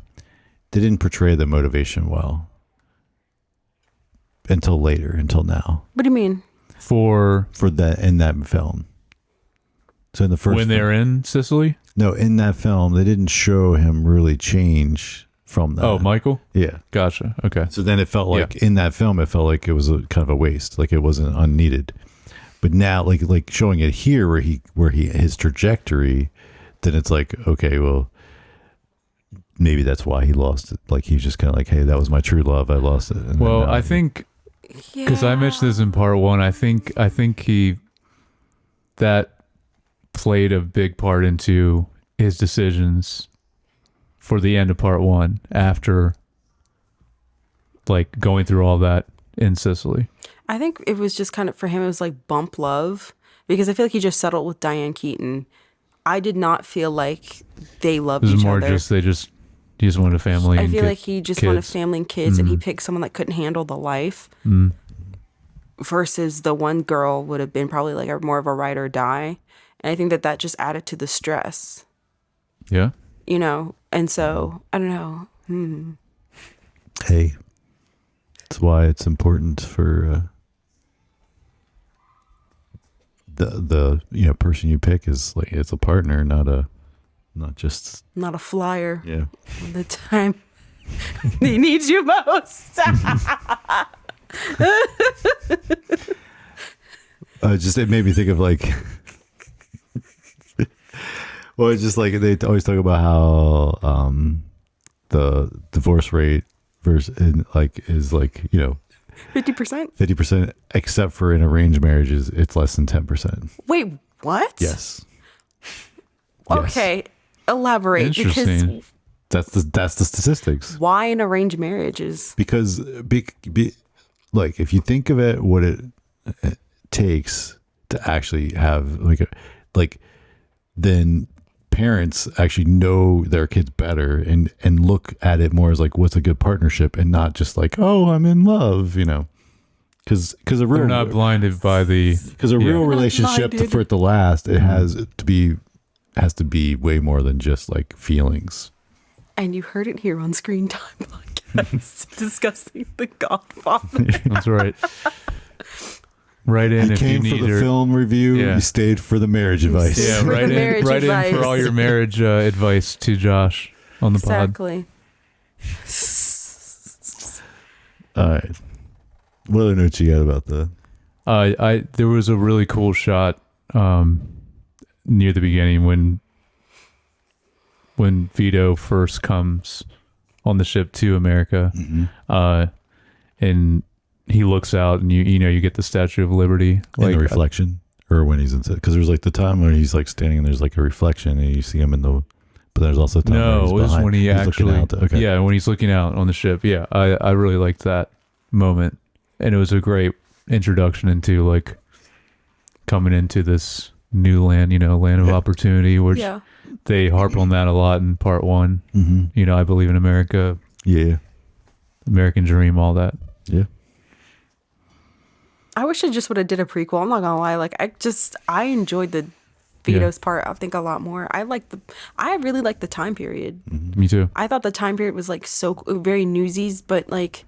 didn't portray the motivation well until now What do you mean? for for that in that film. So in the first when they're in Sicily. no, in that film they didn't show him really change from that. Oh, Michael. Yeah. Gotcha. Okay. So then it felt like in that film, it felt like it was a kind of a waste, like it wasn't unneeded. But now, like showing it here, where he his trajectory, then it's like, okay, well, maybe that's why he lost it. Like he's just kind of like, hey, that was my true love, I lost it. And Well, then now I think because I mentioned this in part one, I think he that played a big part into his decisions for the end of part one after like going through all that in Sicily. I think it was just kind of, for him, it was like bump love because I feel like he just settled with Diane Keaton. I did not feel like they loved It was each more other. just he just wanted a family. I and feel like he just wanted kids. family and kids, and he picked someone that couldn't handle the life. Versus the one girl would have been probably like more of a ride or die, and I think that just added to the stress, Yeah. you know. And so I don't know. hey, that's why it's important for the person you pick is like it's a partner, not just Not a flyer. yeah. The time he needs you most. Just it made me think of like, well, it's just like they always talk about how the divorce rate is like 50%. 50%, except for in arranged marriages, it's less than 10%. Wait, what? Yes. Okay. Elaborate, because Interesting. That's the statistics. why an arranged marriage is Because like if you think of it, what it takes to actually have like then parents actually know their kids better and look at it more as like what's a good partnership and not just like, oh, I'm in love, because a real They're not blinded by the real relationship blinded. for it to last, it has to be way more than just like feelings. and you heard it here on Screen Time Podcast discussing The Godfather. That's right. Right in You if you came need for the your film review. Yeah. You stayed for the marriage advice. yeah, For right the marriage in advice. for all your marriage advice to Josh on the pod. Exactly. All right. What other notes you got about that? There was a really cool shot near the beginning when Vito first comes on the ship to America, and he looks out, and you get the Statue of Liberty, In the reflection, or when he's in, because there's like the time when he's like standing and there's like a reflection and you see him in the, but there's also the time no, when it he's was behind, when he he's looking actually, out. Okay. yeah, when he's looking out on the ship. Yeah, I really liked that moment, and it was a great introduction into like coming into this new land, land of opportunity, which Yeah. they harp on that a lot in part one. Mm-hmm. I believe in America, Yeah. American dream, all that. Yeah. I wish I just would have did a prequel. I'm not gonna lie. Like I enjoyed the Vito's part, I think, a lot more. I really like the time period. Me too. I thought the time period was like so very Newsies, but like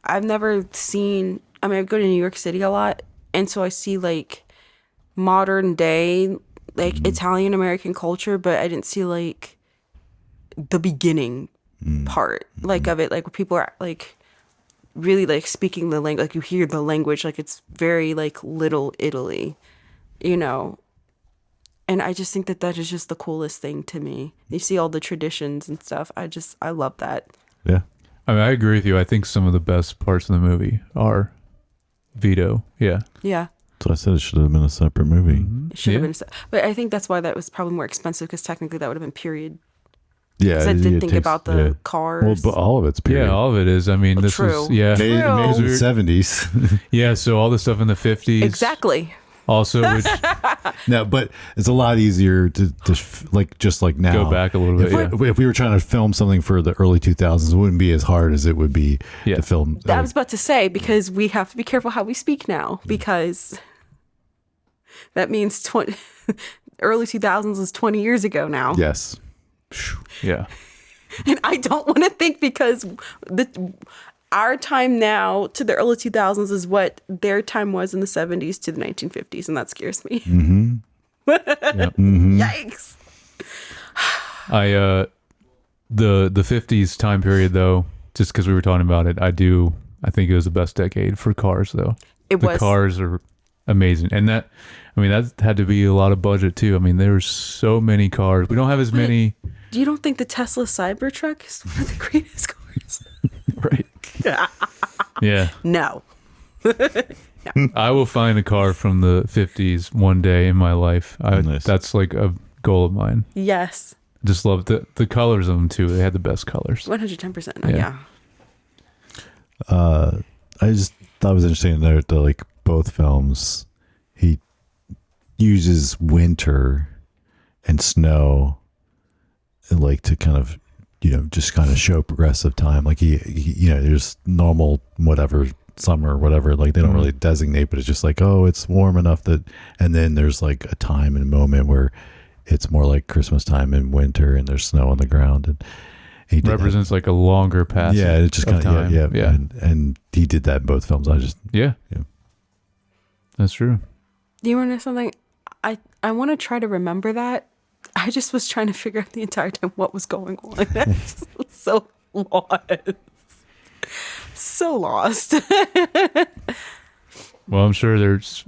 I've never seen. I mean, I go to New York City a lot, and so I see like modern day like Italian American culture, but I didn't see like the beginning part like of it, like where people are like really like speaking the language, like you hear the language, like it's very like Little Italy, and I just think that is just the coolest thing to me. You see all the traditions and stuff. I love that. Yeah. I mean, I agree with you. I think some of the best parts of the movie are Vito. Yeah. Yeah. So I said it should have been a separate movie. It should have Yeah. been, but I think that's why that was probably more expensive, because technically that would have been period. Yeah. Because I didn't think takes- about the cars. Well, but all of it's period. Yeah, all of it is. I mean, this True. is, yeah. Made in the True. 70s. Yeah, so all the stuff in the 50s. Exactly. Also, which No, but it's a lot easier to like just like now. go back a little bit. Yeah. If we were trying to film something for the early 2000s, it wouldn't be as hard as it would be Yeah. to film. I was about to say, because we have to be careful how we speak now, because that means early 2000s is 20 years ago now. Yes. Yeah. And I don't want to think, because our time now to the early 2000s is what their time was in the 70s to the 1950s, and that scares me. Mm-hmm. Yikes. The 50s time period, though, just because we were talking about it, I think it was the best decade for cars, though. It The was. cars are amazing. And that had to be a lot of budget, too. I mean, there's so many cars. We don't have as many. You don't think the Tesla Cybertruck is one of the greatest cars? Right. Yeah. No. I will find a car from the 50s one day in my life. Nice. That's like a goal of mine. Yes. Just love the colors of them, too. They had the best colors. 110%. Yeah. Yeah. I just thought it was interesting to note that like both films, he uses winter and snow and like to kind of just kind of show progressive time. Like he there's normal whatever summer or whatever, like they don't really designate, but it's just like, oh, it's warm enough that, and then there's like a time and a moment where it's more like Christmas time in winter and there's snow on the ground, and he did Represents like a longer passage. yeah, it just of kind of time. yeah. And he did that in both films. Yeah. Yeah. That's true. Do you want to know something? I want to try to remember that. I just was trying to figure out the entire time what was going on. I just was so lost. So lost. Well, I'm sure there's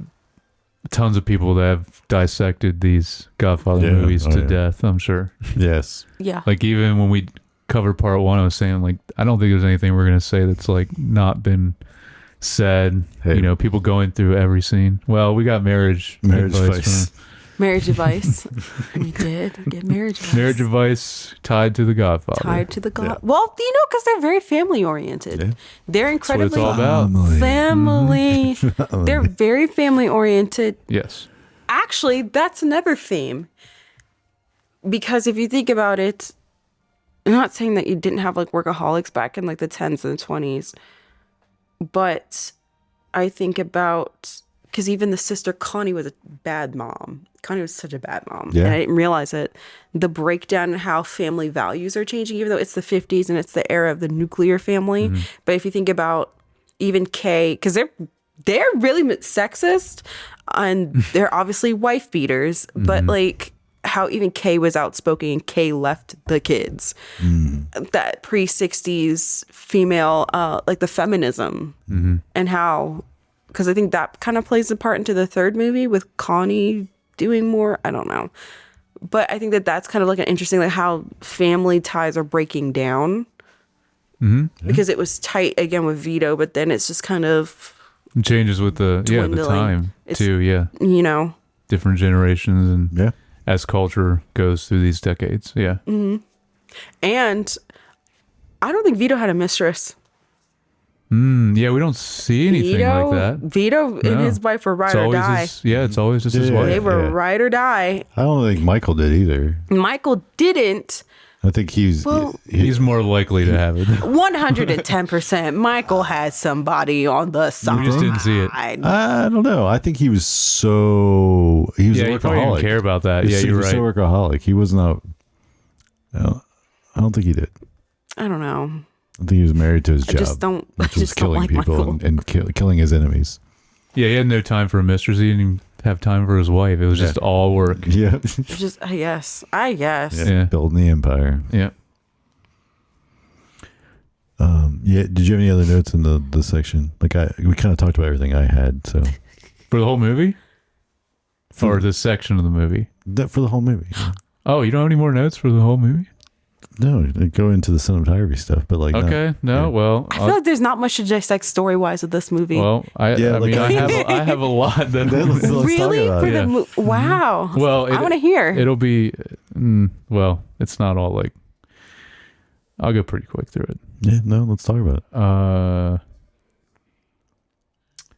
tons of people that have dissected these Godfather Yeah. movies Oh, to yeah. death, I'm sure. Yes. Yeah. Like, even when we covered part one, I was saying, like, I don't think there's anything we're going to say that's, like, not been said. Hey. People going through every scene. Well, we got marriage Marriage advice advice. Marriage Advice. We did get Marriage Advice. Marriage Advice tied to The Godfather. Tied to the Well, because they're very family oriented. Yeah. They're incredibly That's what it's all about. family. They're very family oriented. Yes. Actually, that's another theme. Because if you think about it, I'm not saying that you didn't have like workaholics back in like the 10s and the 20s, but I think about, because even the sister Connie was a bad mom. Connie was such a bad mom. Yeah. And I didn't realize it. The breakdown in how family values are changing, even though it's the 50s and it's the era of the nuclear family. But if you think about even Kay, because they're really sexist and they're obviously wife beaters, but like how even Kay was outspoken and Kay left the kids. That pre-60s female, like the feminism and how, because I think that kind of plays a part into the third movie with Connie doing more. I don't know. But I think that that's kind of like an interesting, like how family ties are breaking down. Because it was tight again with Vito, but then it's just kind of It changes with the dwindling. time too. Yeah. Different generations and as culture goes through these decades. Yeah. And I don't think Vito had a mistress. Yeah, we don't see anything like that. Vito and his wife were ride It's or always die. it's always just his Yeah. wife. They were ride or die. I don't think Michael did either. Michael didn't. I think he's He's more likely to have it. 110%. Michael had somebody on the side. We just didn't see it. I don't know. I think he was so he was a You probably workaholic. didn't care about that. He was- Yeah, you're he was so right. workaholic. He was not. I don't think he did. I don't know. I think he was married to his job, just don't- I which was just don't killing like people Michael. and killing his enemies. Yeah, he had no time for a mistress. He didn't even have time for his wife. It was just all work. Yeah, Just, I guess. Yeah. building the empire. Yeah. Did you have any other notes in the section? Like we kind of talked about everything I had. So For the whole movie? Or this section of the movie? for the whole movie. Oh, you don't have any more notes for the whole movie? No, go into the cinematography stuff, but like Okay. No, well. I feel like there's not much to dissect story-wise with this movie. I like mean, I have a lot that. Let's talk really? about For it. the wow. Well, I want to hear. It'll be. Well, it's not all like. I'll go pretty quick through it. Yeah, no, let's talk about it.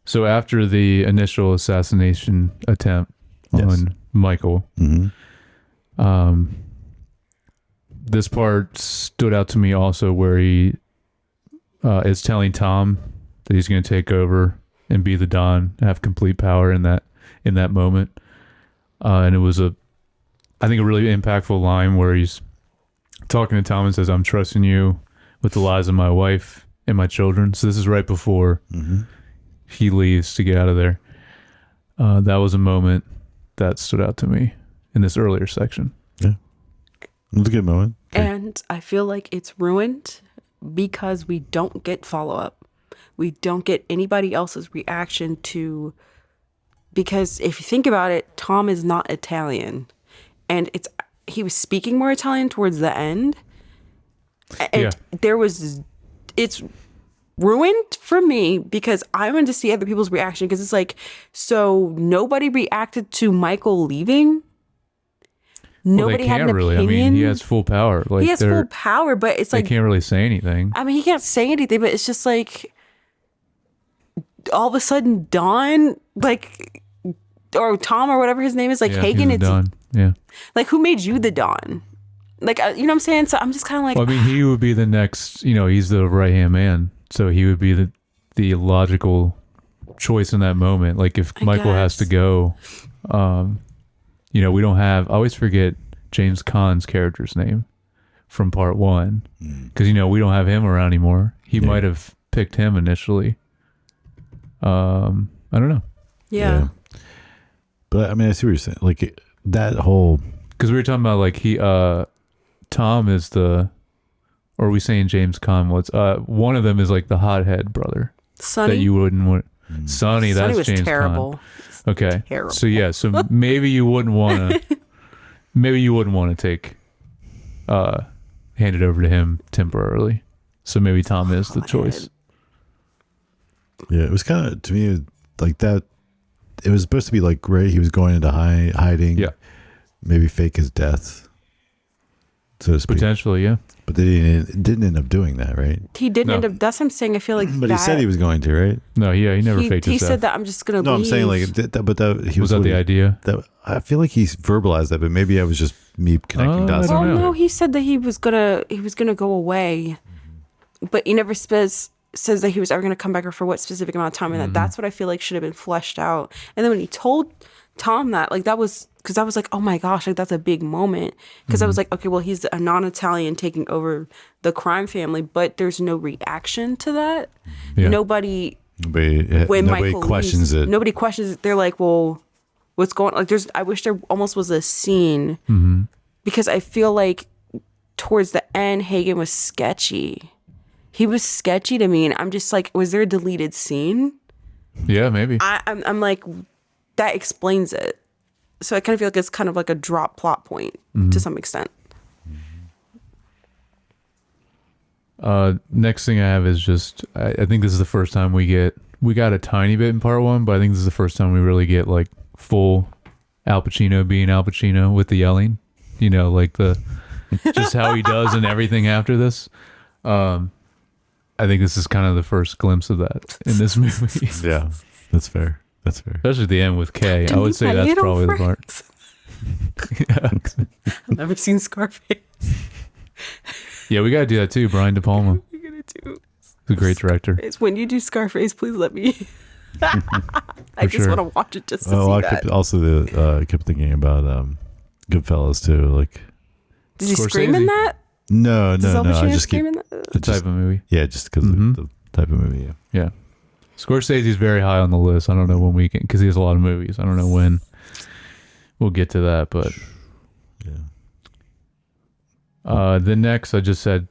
So after the initial assassination attempt on Michael, this part stood out to me also where he is telling Tom that he's going to take over and be the Don, have complete power in that moment. And it was I think a really impactful line where he's talking to Tom and says, "I'm trusting you with the lives of my wife and my children." So this is right before he leaves to get out of there. That was a moment that stood out to me in this earlier section. Yeah, it was a good moment. And I feel like it's ruined because we don't get follow-up. We don't get anybody else's reaction to, because if you think about it, Tom is not Italian. And he was speaking more Italian towards the end. And it's ruined for me because I wanted to see other people's reaction, because it's like, so nobody reacted to Michael leaving? Nobody had an really. opinion? I mean, he has full power. Like, he has full power, but it's they like, can't really say anything. I mean, he can't say anything, but it's just like all of a sudden Don, like, or Tom or whatever his name is, like Hagen, it's Don. Yeah. like, who made you the Don? Like, you know what I'm saying? So I'm just kind of like, Well, I mean, he would be the next, he's the right hand man. So he would be the logical choice in that moment. Like if Michael has to go, we don't have, I always forget James Caan's character's name from part 1. Because, we don't have him around anymore. He might have picked him initially. I don't know. yeah. But I mean, I see what you're saying. Like that whole, Because we were talking about like Tom is or are we saying James Caan? One of them is like the hothead brother Sonny. that you wouldn't want. Sonny, that's was James terrible. Caan. Okay. Terrible. So maybe you wouldn't want to. Maybe you wouldn't want to take, hand it over to him temporarily. So maybe Tom is the choice. yeah, it was kind of, to me, like that it was supposed to be like right. He was going into hiding. Yeah. Maybe fake his death. So to speak. Potentially, yeah. But they didn't end up doing that, right? He didn't No. end up. That's what I'm saying. I feel like. But he said he was going to, right? No, yeah, he never faked He his said death. that I'm just gonna. No, I'm leave. saying like that. He Was that the idea? That I feel like he verbalized that, but maybe I was just me connecting dots. I don't Well, know. no, he said that he was gonna go away, but he never says that he was ever gonna come back or for what specific amount of time, and that's what I feel like should have been fleshed out. And then when he told Tom that, like that was because I was like, oh my gosh, like that's a big moment because I was like, okay, well he's a non-Italian taking over the crime family, but there's no reaction to that. Yeah. Nobody Nobody Michael questions leaves, it. Nobody questions it. They're like, well, what's going on? Like I wish there almost was a scene because I feel like towards the end, Hagen was sketchy. He was sketchy to me, and I'm just like, was there a deleted scene? Yeah, maybe. I'm like, that explains it. So I kind of feel like it's kind of like a drop plot point to some extent. Next thing I have is just I think this is the first time we got a tiny bit in part 1, but I think this is the first time we really get like full Al Pacino being Al Pacino with the yelling. You know, like the just how he does and everything after this. I think this is kind of the first glimpse of that in this movie. Yeah, that's fair. That's fair. Especially the end with Kay. I would say that's probably the part. Yeah. I've never seen Scarface. Yeah, we got to do that too. Brian De Palma. You're gonna do. He's a great director. It's when you do Scarface, please let me. I just sure. want to watch it just to Oh, see I that. kept thinking about Goodfellas too. Like, Did he scream in Scorsese. that? no. Does Al I Pacino just keep scream in that? The type of movie. yeah, just because of the type of movie. Yeah. Yeah. Scorsese's very high on the list. I don't know when we can, because he has a lot of movies. I don't know when we'll get to that, but the next I just said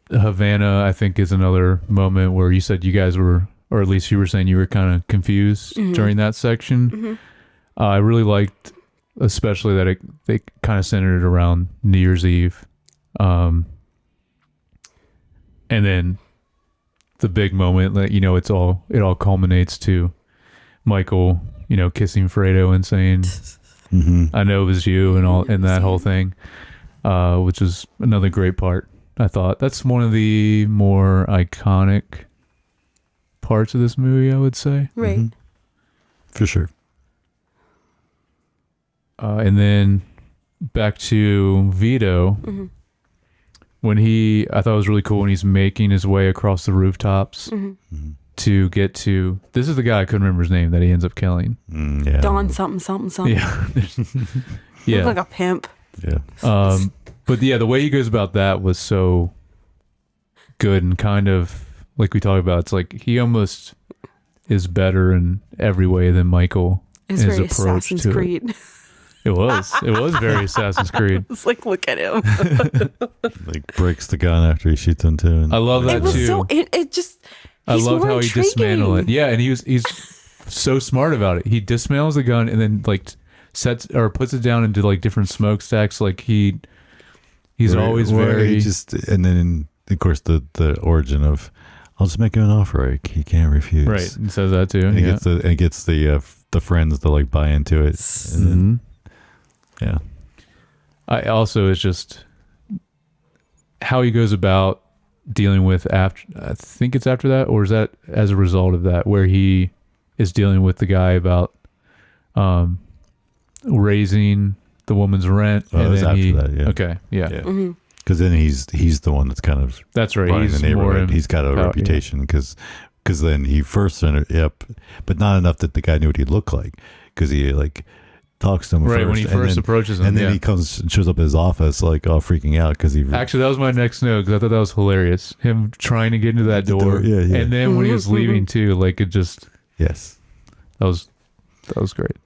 Havana, I think, is another moment where you said you guys were, or at least you were saying you were kind of confused during that section. I really liked, especially that they kind of centered it around New Year's Eve. And then the big moment that, you know, it all culminates to Michael, you know, kissing Fredo and saying, I know it was you, and all, and that whole thing, which is another great part. I thought that's one of the more iconic parts of this movie, I would say. Right. For sure. And then back to Vito, when I thought it was really cool when he's making his way across the rooftops to get to, this is the guy, I couldn't remember his name, that he ends up killing. Yeah. Don something. Yeah. Look like a pimp. Yeah. But yeah, the way he goes about that was so good, and kind of like we talked about, it's like he almost is better in every way than Michael. It's in very his approach Assassin's to Creed. It was very Assassin's Creed. It's like, look at him. Like breaks the gun after he shoots him too. And I love that It was too. so. It just. I he's loved more how he intriguing. dismantled it. Yeah, and he's so smart about it. He dismantles the gun and then like sets or puts it down into like different smokestacks. Like he's always very. He just, and then of course the origin of, I'll just make him an offer he can't refuse. Right, he says that too. And Yeah. he gets the friends to like buy into it. And then, yeah. I also, it's just how he goes about dealing with after. I think it's after that, or is that as a result of that, where he is dealing with the guy about raising the woman's rent. Oh, and it was then after that, yeah. Okay, yeah. Yeah. Because then he's the one that's kind of That's right. running He's the more neighborhood. in He's got a power, reputation because then he first but not enough that the guy knew what he looked like, because he like talks to him Right, first, when he and first then- approaches him, and then yeah. he comes and shows up at his office like all freaking out because he Actually, that was my next note because I thought that was hilarious. Him trying to get into that The door, door, yeah. and then when he was leaving too, like it just yes. that was great.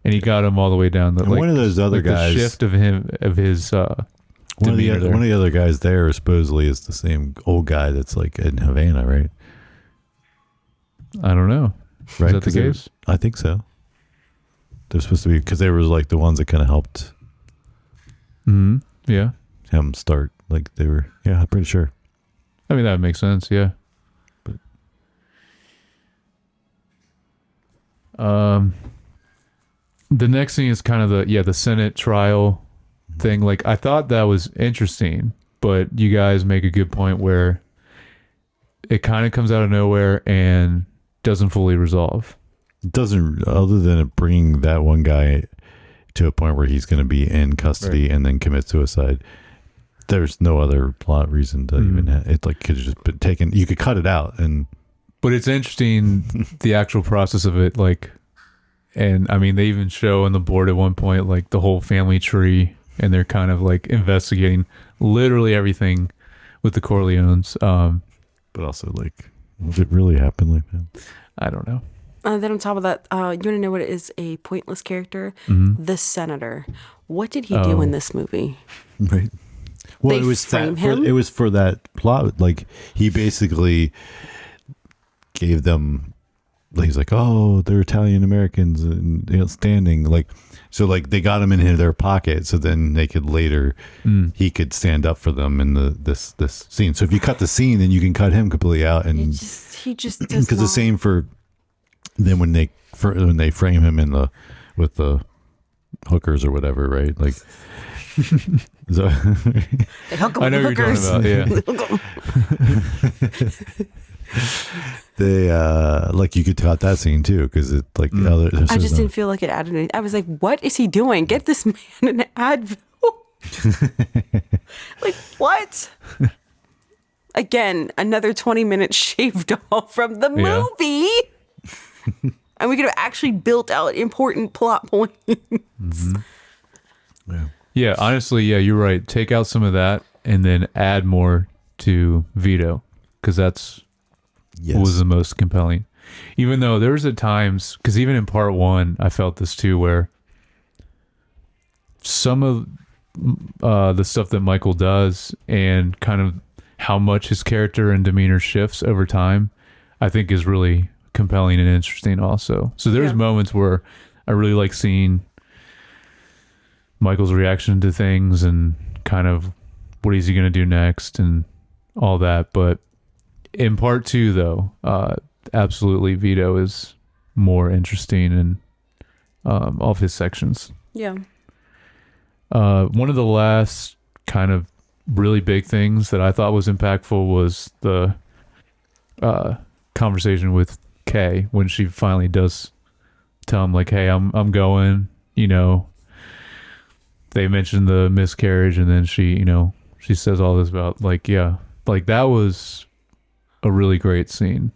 And he got him all the way down. The, And like, one of those other like guys- the shift of his One of demeanor there. the other guys there supposedly is the same old guy that's like in Havana, right? I don't know. Right? Is that the 'Cause they were- case? I think so. They're supposed to be, because they were like the ones that kind of helped Hmm. Yeah. him start. Like they were, yeah, I'm pretty sure. I mean that would make sense. Yeah. But- The next thing is kind of the Senate trial thing. Like, I thought that was interesting, but you guys make a good point where it kind of comes out of nowhere and doesn't fully resolve. It doesn't, other than it bringing that one guy to a point where he's going to be in custody and then commit suicide. There's no other plot reason to even it. Like, could have just been taken. You could cut it out, but it's interesting the actual process of it. Like, and I mean, they even show on the board at one point like the whole family tree, and they're kind of like investigating literally everything with the Corleones. but also, like, did it really happen like that? I don't know. Then on top of that, you want to know what is a pointless character? The senator. What did he do in this movie? Right. Well, They it was frame that. him? It was for that plot. Like, he basically gave them. Like, he's like, oh, they're Italian Americans and standing. Like, so like they got him in their pocket, so then they could later he could stand up for them in this scene. So if you cut the scene, then you can cut him completely out, and He just does because the not. same for then when they frame him in with the hookers or whatever, right? Like, so, They hook 'em I know with what you're hookers. talking about. Yeah. they like you could cut that scene too because it like I just didn't feel like it added anything. I was like, what is he doing? Get this man an Advil. Like, what? Again, another 20 minutes shaved off from the Yeah. movie. And we could have actually built out important plot points. Yeah. Yeah, honestly, yeah, you're right. Take out some of that and then add more to Vito, because that's Yes. what was the most compelling. Even though there was at times, because even in part one, I felt this too, where some of the stuff that Michael does and kind of how much his character and demeanor shifts over time, I think is really compelling and interesting also. So there's Yeah. moments where I really like seeing Michael's reaction to things and kind of what is he going to do next and all that. But in part two, though, absolutely Vito is more interesting in all of his sections. Yeah. One of the last kind of really big things that I thought was impactful was the conversation with Kay when she finally does tell him, like, hey, I'm going, they mentioned the miscarriage, and then she says all this about, like, yeah, like that was a really great scene.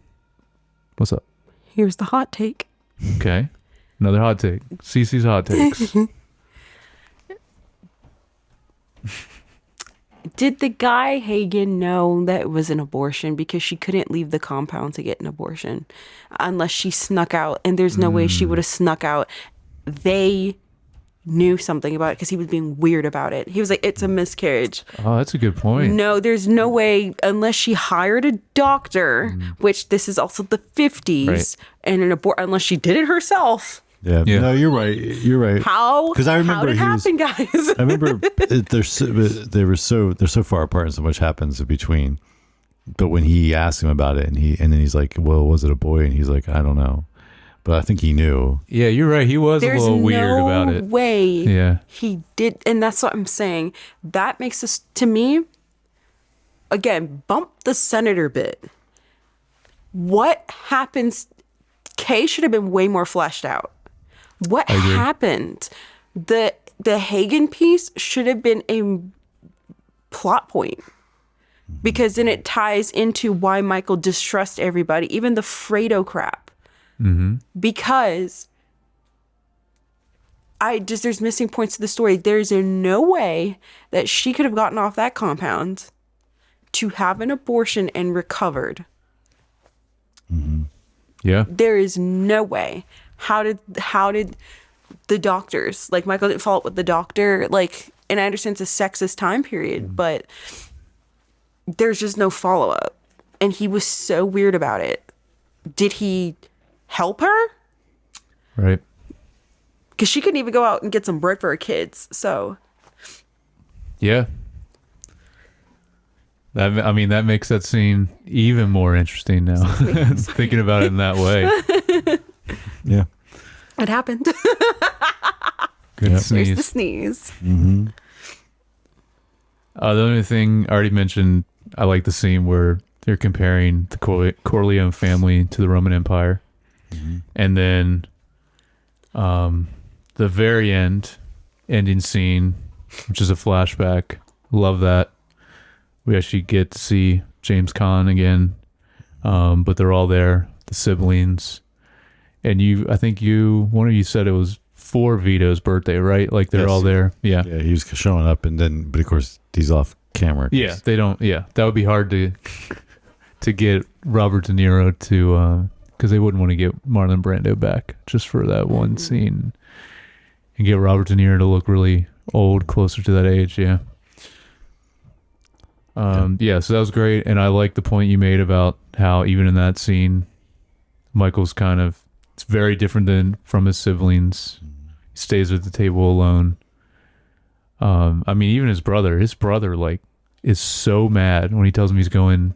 What's up? Here's the hot take. Okay. Another hot take. Cece's hot takes. Did the guy Hagen know that it was an abortion because she couldn't leave the compound to get an abortion unless she snuck out? And there's no way she would have snuck out. They knew something about it because he was being weird about it. He was like, it's a miscarriage. Oh, that's a good point. No, there's no way unless she hired a doctor, which this is also the 50s, Right. and unless she did it herself. Yeah. Yeah. No, you're right. You're right. How? 'Cause I remember how did he it was- happen, guys? I remember they're so far apart and so much happens in between. But when he asked him about it, and then he's like, "Well, was it a boy?" And he's like, "I don't know," but I think he knew. Yeah, you're right. He was There's a little weird no about it. way Yeah. he did, and that's what I'm saying. That makes us, to me, again, bump the senator bit. What happens? Kay should have been way more fleshed out. What agree. happened? The Hagen piece should have been a plot point, because then it ties into why Michael distrusts everybody, even the Fredo crap. Because there's missing points to the story. There's no way that she could have gotten off that compound to have an abortion and recovered. Yeah. There is no way. How did the doctors, like, Michael didn't follow up with the doctor, like, and I understand it's a sexist time period, but there's just no follow up, and he was so weird about it. Did he help her? Right. Because she couldn't even go out and get some bread for her kids. So Yeah. That makes that scene even more interesting now. Thinking about it in that way. Yeah. It happened. Good Yep. sneeze. There's the sneeze. Mm-hmm. The only thing I already mentioned, I like the scene where they're comparing the Corleone family to the Roman Empire. Mm-hmm. And then the very ending scene, which is a flashback. Love that. We actually get to see James Caan again, but they're all there, the siblings. And I think one of you said it was for Vito's birthday, right? Like they're Yes. all there. Yeah. Yeah, he was showing up, and then, but of course, he's off camera. Yeah, they don't. Yeah, that would be hard to get Robert De Niro to, because they wouldn't want to get Marlon Brando back just for that one scene, and get Robert De Niro to look really old, closer to that age. Yeah. Yeah. So that was great, and I like the point you made about how even in that scene, Michael's it's very different than from his siblings. He stays at the table alone. I mean, even his brother like is so mad when he tells him he's going.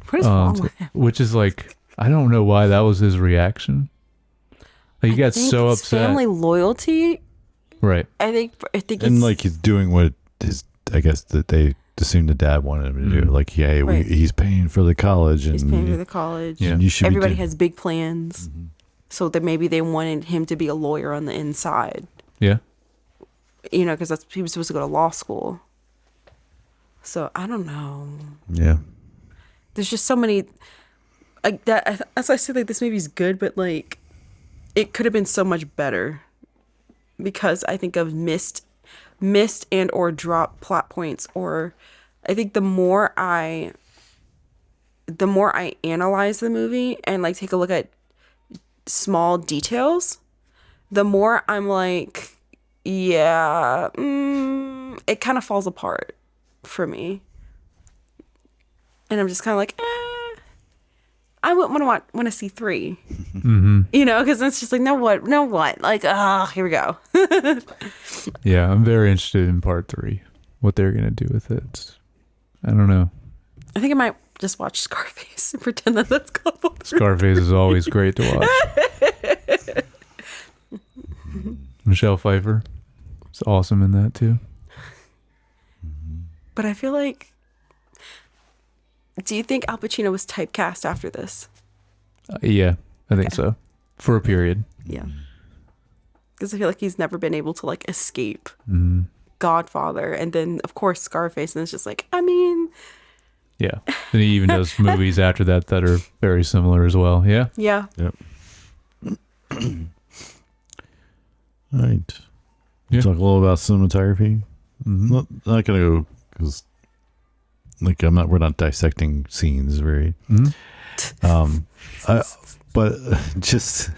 What is wrong with him? Which is like, I don't know why that was his reaction. Like, he got think so it's upset. Family loyalty. Right. I think And it's like he's doing what I guess that they assumed the dad wanted him to do. Like, yeah, Right. he's paying for the college, and he's paying for the college. Yeah. you should Everybody be has big plans, so that maybe they wanted him to be a lawyer on the inside. Yeah. You know, because he was supposed to go to law school. So I don't know. Yeah. There's just so many like that. As I said, like this movie's good, but like it could have been so much better because I think of missed and or drop plot points. Or I think the more I analyze the movie and like take a look at small details, the more I'm like, yeah, it kind of falls apart for me. And I'm just kind of like, I wouldn't want to see 3. Mm-hmm. You know, because it's just like, no what? Like, here we go. Yeah, I'm very interested in part 3. What they're gonna do with it. I don't know. I think I might just watch Scarface and pretend that that's Godfather. Scarface is always great to watch. Michelle Pfeiffer is awesome in that too. But I feel like, do you think Al Pacino was typecast after this? Yeah, I think so. For a period. Yeah. Because I feel like he's never been able to like escape Mm-hmm. Godfather, and then of course Scarface, and it's just like, I mean, Yeah. And he even does movies after that are very similar as well. Yeah. yeah. Yep. All right. Yeah. Talk a little about cinematography. Mm-hmm. Not gonna go because, like, we're not dissecting scenes, right? Mm-hmm. But just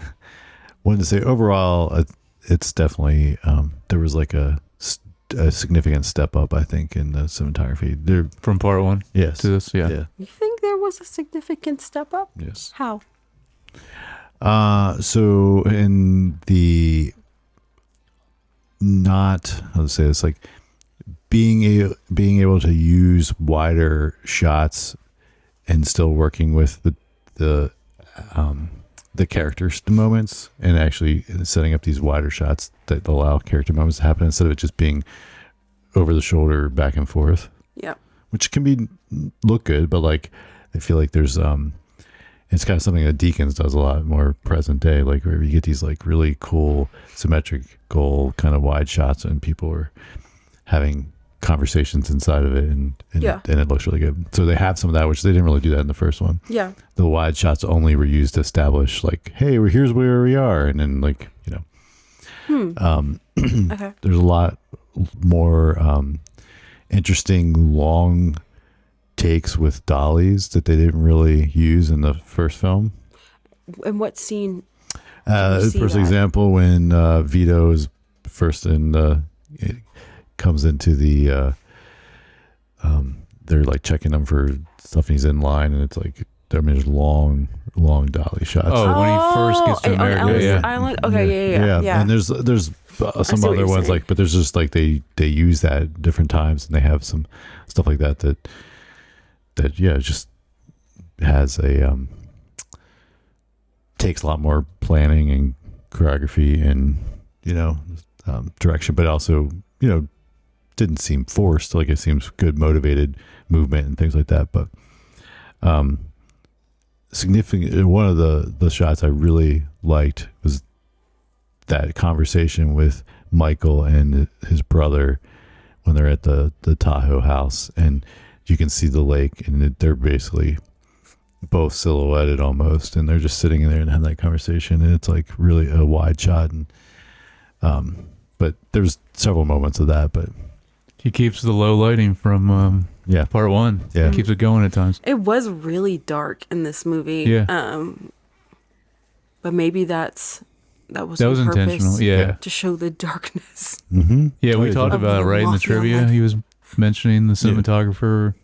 wanted to say overall, it's definitely there was like a significant step up, I think, in the cinematography. There, From part 1 yes, to this, yeah. yeah, You think there was a significant step up? yes. How? So in the not, how to say this, like being able to use wider shots and still working with the characters moments, and actually setting up these wider shots that allow character moments to happen instead of it just being over the shoulder back and forth, Yeah. which can look good, but like I feel like there's it's kind of something that Deakins does a lot more present day, like where you get these like really cool symmetrical kind of wide shots and people are having conversations inside of it, and Yeah. and it looks really good. So they have some of that, which they didn't really do that in the first one. Yeah. The wide shots only were used to establish like, hey, here's where we are, and then like, you know, Okay. there's a lot more interesting long takes with dollies that they didn't really use in the first film. And what scene? you see For that? example, when Vito is first it comes into the they're like checking him for stuff and he's in line, and it's like, I mean, there's long dolly shots. Oh, when he first gets to on America. Ellis Yeah. Island? Okay, yeah. And there's some what other you're ones saying. like, but there's just like they use that at different times, and they have some stuff like that yeah, it just has a takes a lot more planning choreography and direction, but also didn't seem forced. Like it seems good, motivated movement and things like that. But significant. One of the shots I really liked was that conversation with Michael and his brother when they're at the Tahoe house, and you can see the lake, and they're basically both silhouetted almost, and they're just sitting in there and having that conversation, and it's like really a wide shot. And but there's several moments of that, but he keeps the low lighting from part one. Yeah, keeps it going at times. It was really dark in this movie. Yeah. But maybe that was intentional. Yeah, to show the darkness. Mm-hmm. Yeah, we talked about it right in the trivia. He was mentioning the cinematographer,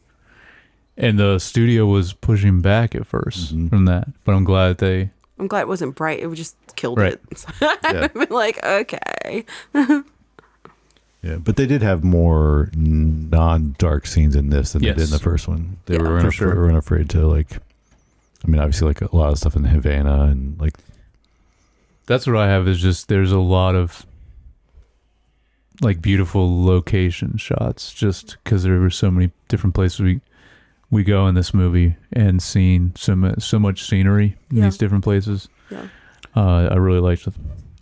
and the studio was pushing back at first from that. But I'm glad it wasn't bright. It just killed Right. it. So I've been like, okay. Yeah, but they did have more non-dark scenes in this than they did in the first one. They weren't afraid to obviously like a lot of stuff in Havana and like. That's what I have is just there's a lot of like beautiful location shots just because there were so many different places we go in this movie and seeing so much scenery in these different places. Yeah. I really liked it.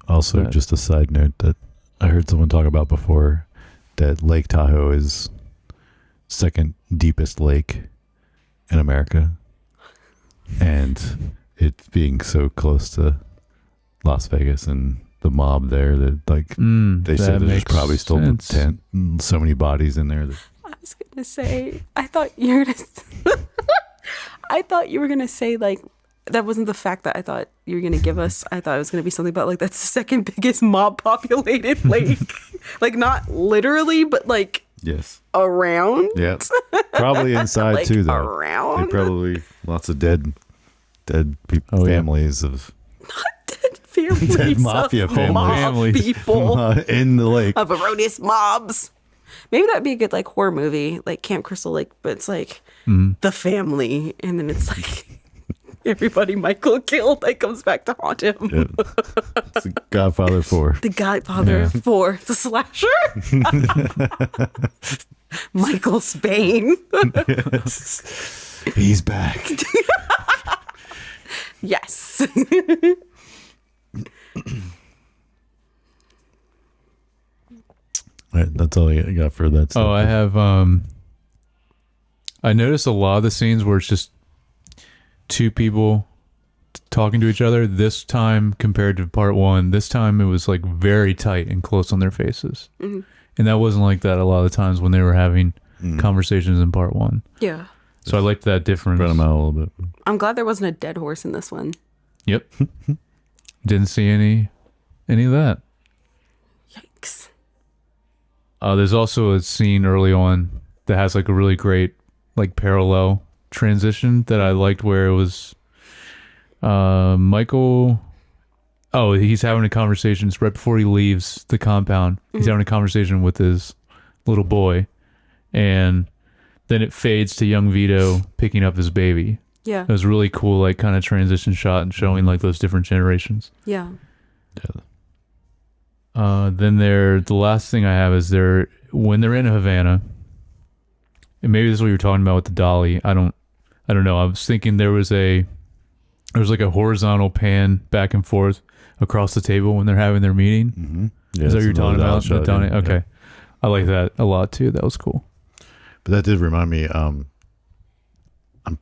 Also, just a side note that I heard someone talk about before, that Lake Tahoe is second deepest lake in America, and it being so close to Las Vegas and the mob there that they said there's probably still so many bodies in there. I was gonna say, I thought you were gonna say like that wasn't the fact that I thought you were gonna give us. I thought it was gonna be something about like that's the second biggest mob populated lake, like not literally, but like around. Yeah, probably inside like too though. Around, they probably lots of dead people, families of. Families dead mafia families. People in the lake of erroneous mobs. Maybe that'd be a good like horror movie, like Camp Crystal Lake, but it's like the family, and then it's like everybody Michael killed that comes back to haunt him. Yeah. It's the Godfather 4. The Godfather 4, the slasher. Michael Spain. Yes. He's back. Yes. All right, that's all I got for that stuff. Oh, I have I noticed a lot of the scenes where it's just two people talking to each other. This time compared to part one, this time it was like very tight and close on their faces. Mm-hmm. And that wasn't like that a lot of the times when they were having conversations in part one. Yeah. So I liked that difference. Spread them out a little bit. I'm glad there wasn't a dead horse in this one. Yep. Didn't see any of that. Yikes. There's also a scene early on that has like a really great like parallel transition that I liked, where it was Michael. Oh, he's having a conversation. It's right before he leaves the compound. He's having a conversation with his little boy, and then it fades to young Vito picking up his baby. Yeah. It was a really cool, like, kind of transition shot and showing like those different generations. Yeah. Then the last thing I have is when they're in Havana, and maybe this is what you were talking about with the dolly. I don't know. I was thinking there was like a horizontal pan back and forth across the table when they're having their meeting. Mm-hmm. Yeah, is that what you're talking about? Shot, yeah. Okay. Yeah. I like that a lot too. That was cool. But that did remind me, I'm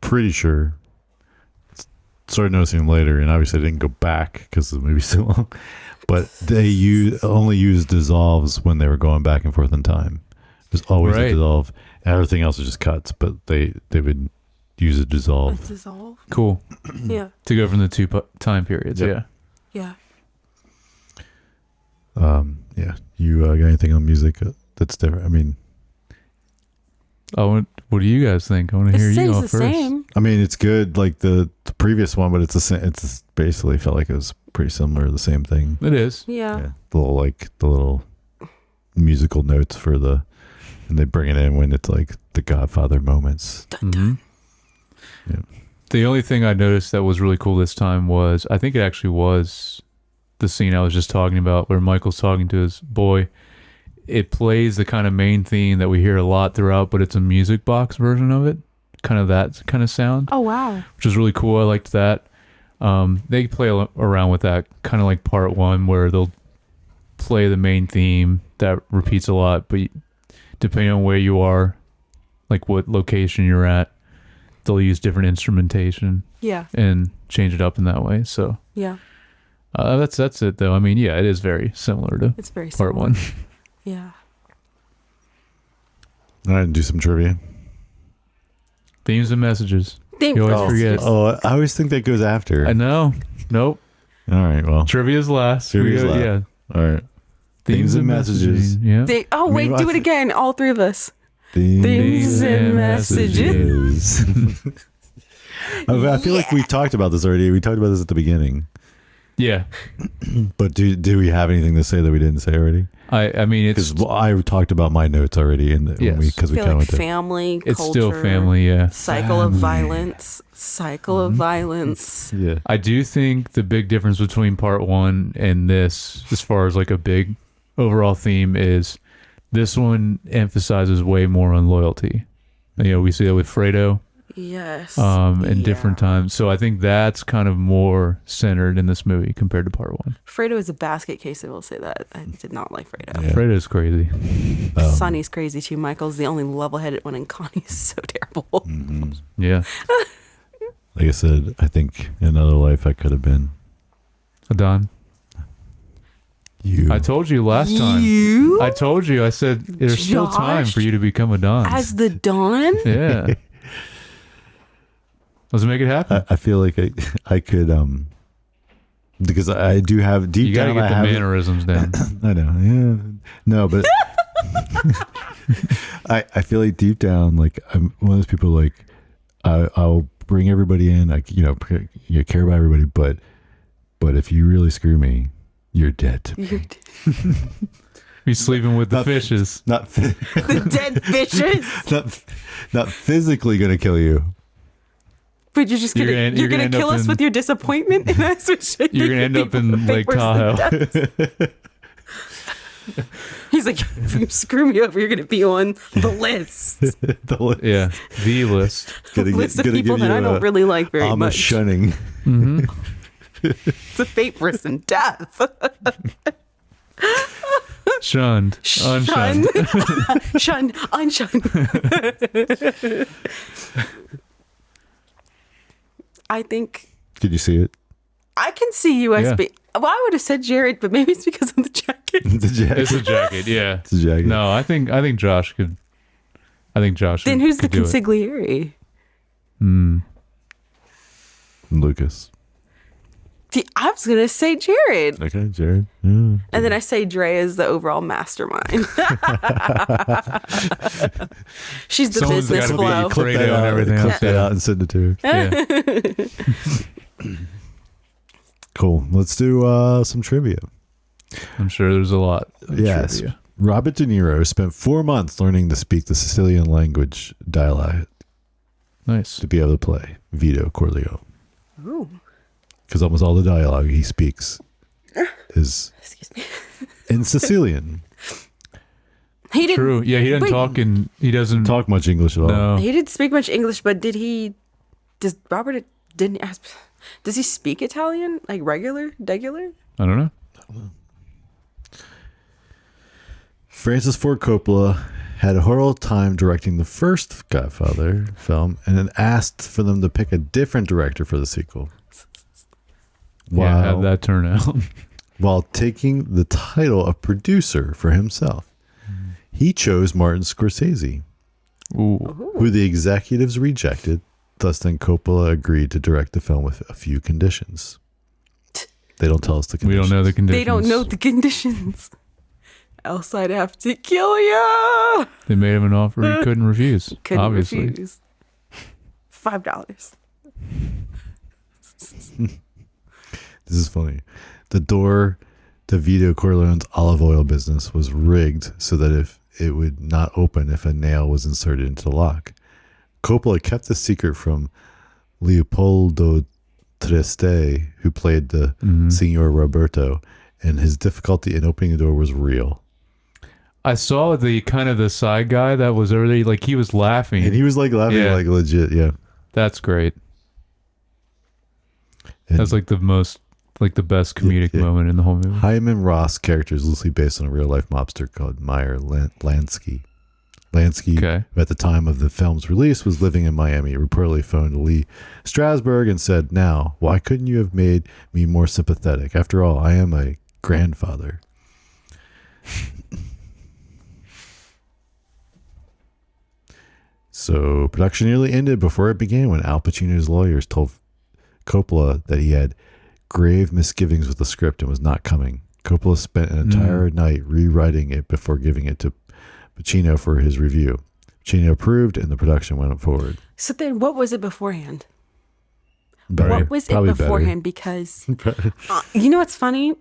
pretty sure, started noticing later, and obviously I didn't go back because the movie's so long, but they only used dissolves when they were going back and forth in time. There's always a dissolve. Everything else is just cuts, but they would use a dissolve. Cool. Yeah. To go from the two time periods. Yep. Yeah. Yeah. You got anything on music that's different? I mean, what do you guys think? I want to hear you go first. Same. I mean, it's good like the previous one, but it's basically felt like it was pretty similar, the same thing. It is. Yeah. The little musical notes and they bring it in when it's like the Godfather moments. Mm-hmm. Yeah. The only thing I noticed that was really cool this time was, I think it actually was the scene I was just talking about where Michael's talking to his boy. It plays the kind of main theme that we hear a lot throughout, but it's a music box version of it. Kind of that kind of sound. Oh, wow. Which is really cool. I liked that. They play around with that kind of like part one where they'll play the main theme that repeats a lot, but depending on where you are, like what location you're at, they'll use different instrumentation. Yeah. And change it up in that way. So yeah. That's it though. I mean, yeah, it is very similar to it's very part similar. one. Yeah. All right, do some trivia. Themes and messages. Themes You and always forget. Oh, I always think that goes after. I know. Nope. All right, well. Trivia's last. Trivia's last. Yeah. All right. Themes and messages. Yeah. Wait, do it again. All three of us. Themes and messages. I feel like we talked about this already. We talked about this at the beginning. Yeah. But do we have anything to say that we didn't say already? I mean, it's because I talked about my notes already, and because we feel kind like of family, it's culture, still family, yeah. Cycle of violence. Yeah. I do think the big difference between part one and this, as far as like a big overall theme, is this one emphasizes way more on loyalty. You know, we see that with Fredo. Yes. In different times. So I think that's kind of more centered in this movie compared to part one. Fredo is a basket case, I will say that. I did not like Fredo. Yeah. Fredo's crazy. Sonny's crazy too. Michael's the only level-headed one, and Connie's so terrible. Mm-hmm. Yeah. Like I said, I think in another life I could have been Adon. you. I told you last time. You? I told you. I said there's still time for you to become Adon. As the Don? Yeah. Let's make it happen. I feel like I could because I do have deep You gotta down. get I the have mannerisms down. I know. Yeah. No, but I feel like deep down, like I'm one of those people. Like I'll bring everybody in. Like you care about everybody, but if you really screw me, you're dead to me. Be sleeping with the fishes. The dead fishes. Not physically gonna kill you. But you're just gonna You're gonna end kill up us with your disappointment, and that's what You're gonna end up in Lake Tahoe. He's like, if you screw me over, you're gonna be on the list. Yeah, the list. List of people that I don't really like very much. Shunning. Mm-hmm. It's a fate for some death. Shunned. Unshunned. Shunned. Unshunned. I think. Did you see it? I can see USB. Yeah. Well, I would have said Jared, but maybe it's because of the jacket. The jacket. It's a jacket, yeah. It's a jacket. No, I think Josh could. I think Josh. Then who's the could do it. consigliere? Lucas. See, I was gonna say Jared. Okay, Jared. Yeah. And then I say Dre is the overall mastermind. She's the Someone's business gotta flow. be Fredo and everything Clip else. that out and send it to her. Yeah. Cool. Let's do some trivia. I'm sure there's a lot of Yes. trivia. Robert De Niro spent 4 months learning to speak the Sicilian language dialect Nice. to be able to play Vito Corleone. Ooh. Because almost all the dialogue he speaks is Excuse me. in Sicilian. He didn't. True. Yeah, he doesn't talk and he doesn't Talk much English at all. No. He didn't speak much English, but does Robert didn't ask? Does he speak Italian like regular? I don't know. Francis Ford Coppola had a horrible time directing the first Godfather film and then asked for them to pick a different director for the sequel. Yeah, how'd that turn out? While taking the title of producer for himself. He chose Martin Scorsese, Ooh. who the executives rejected. Thus, then Coppola agreed to direct the film with a few conditions. They don't tell us the We conditions. don't know the conditions. They don't know the conditions. Else I'd have to kill ya. They made him an offer he couldn't refuse. Couldn't obviously. refuse. $5. This is funny. The door to Vito Corleone's olive oil business was rigged so that it would not open if a nail was inserted into the lock. Coppola kept the secret from Leopoldo Triste, who played the Signor Roberto, and his difficulty in opening the door was real. I saw the kind of the side guy that was already like he was laughing. And he was like laughing like legit, yeah. That's great. And that's like the best comedic moment in the whole movie. Hyman Ross' character is loosely based on a real-life mobster called Meyer Lansky. Lansky, who at the time of the film's release was living in Miami, reportedly phoned Lee Strasberg and said, "Now, why couldn't you have made me more sympathetic? After all, I am a grandfather." So production nearly ended before it began when Al Pacino's lawyers told Coppola that he had grave misgivings with the script and was not coming. Coppola spent an entire night rewriting it before giving it to Pacino for his review. Pacino approved and the production went forward. So then what was it beforehand? Better. What was it beforehand? Because, you know what's funny?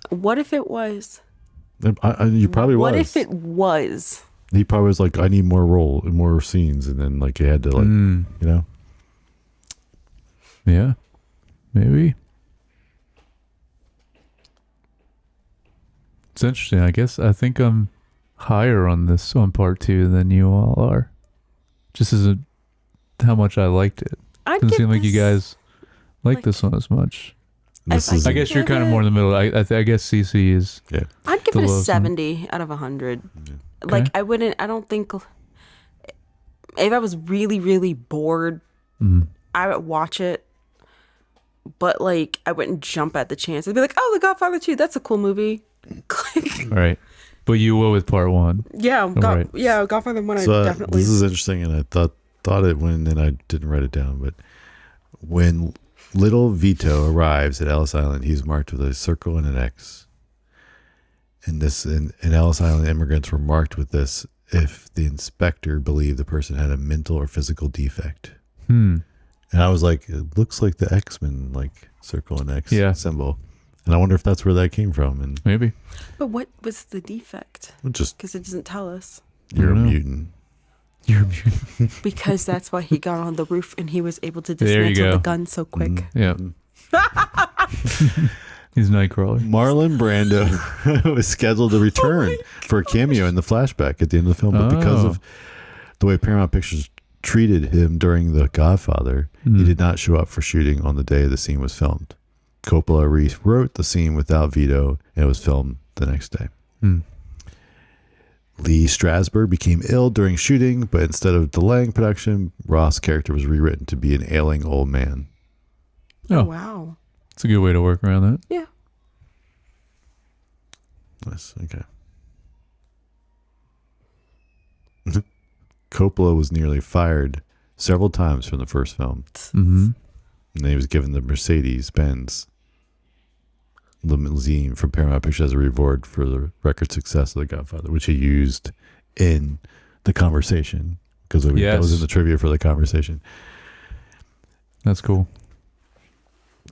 What if it was? You probably was. What if it was? He probably was like, I need more scenes. And then like he had to like, you know? Yeah, maybe. It's interesting. I think I'm higher on this on part 2 than you all are. Just as how much I liked it. Doesn't seem like you guys like this one as much. I guess you're kind of more in the middle. I guess CC is. Yeah. I'd give it a 70 out of 100. Yeah. Like I don't think if I was really, really bored, I would watch it. But like I wouldn't jump at the chance. I'd be like, "Oh, The Godfather 2, that's a cool movie." Right. But you will with part 1. Yeah, Godfather 1 So, I definitely. This is interesting, and I thought it when, and I didn't write it down, but when little Vito arrives at Ellis Island, he's marked with a circle and an X. And in Ellis Island, immigrants were marked with this if the inspector believed the person had a mental or physical defect. And I was like, it looks like the X-Men, like circle and X symbol. And I wonder if that's where that came from. And maybe. But what was the defect? Just because it doesn't tell us. You're a mutant. You're a mutant. Because that's why he got on the roof and he was able to dismantle the gun so quick. Yeah. He's Nightcrawler. Marlon Brando was scheduled to return for a cameo in the flashback at the end of the film, but because of the way Paramount Pictures treated him during The Godfather, he did not show up for shooting on the day the scene was filmed. Coppola rewrote the scene without Vito, and it was filmed the next day. Lee Strasberg became ill during shooting, but instead of delaying production, Ross' character was rewritten to be an ailing old man. Oh, wow. It's a good way to work around that. Yeah. Nice. Okay. Coppola was nearly fired several times from the first film. And then he was given the Mercedes-Benz limousine from Paramount Pictures as a reward for the record success of The Godfather, which he used in the conversation because that was in the trivia for the conversation. That's cool.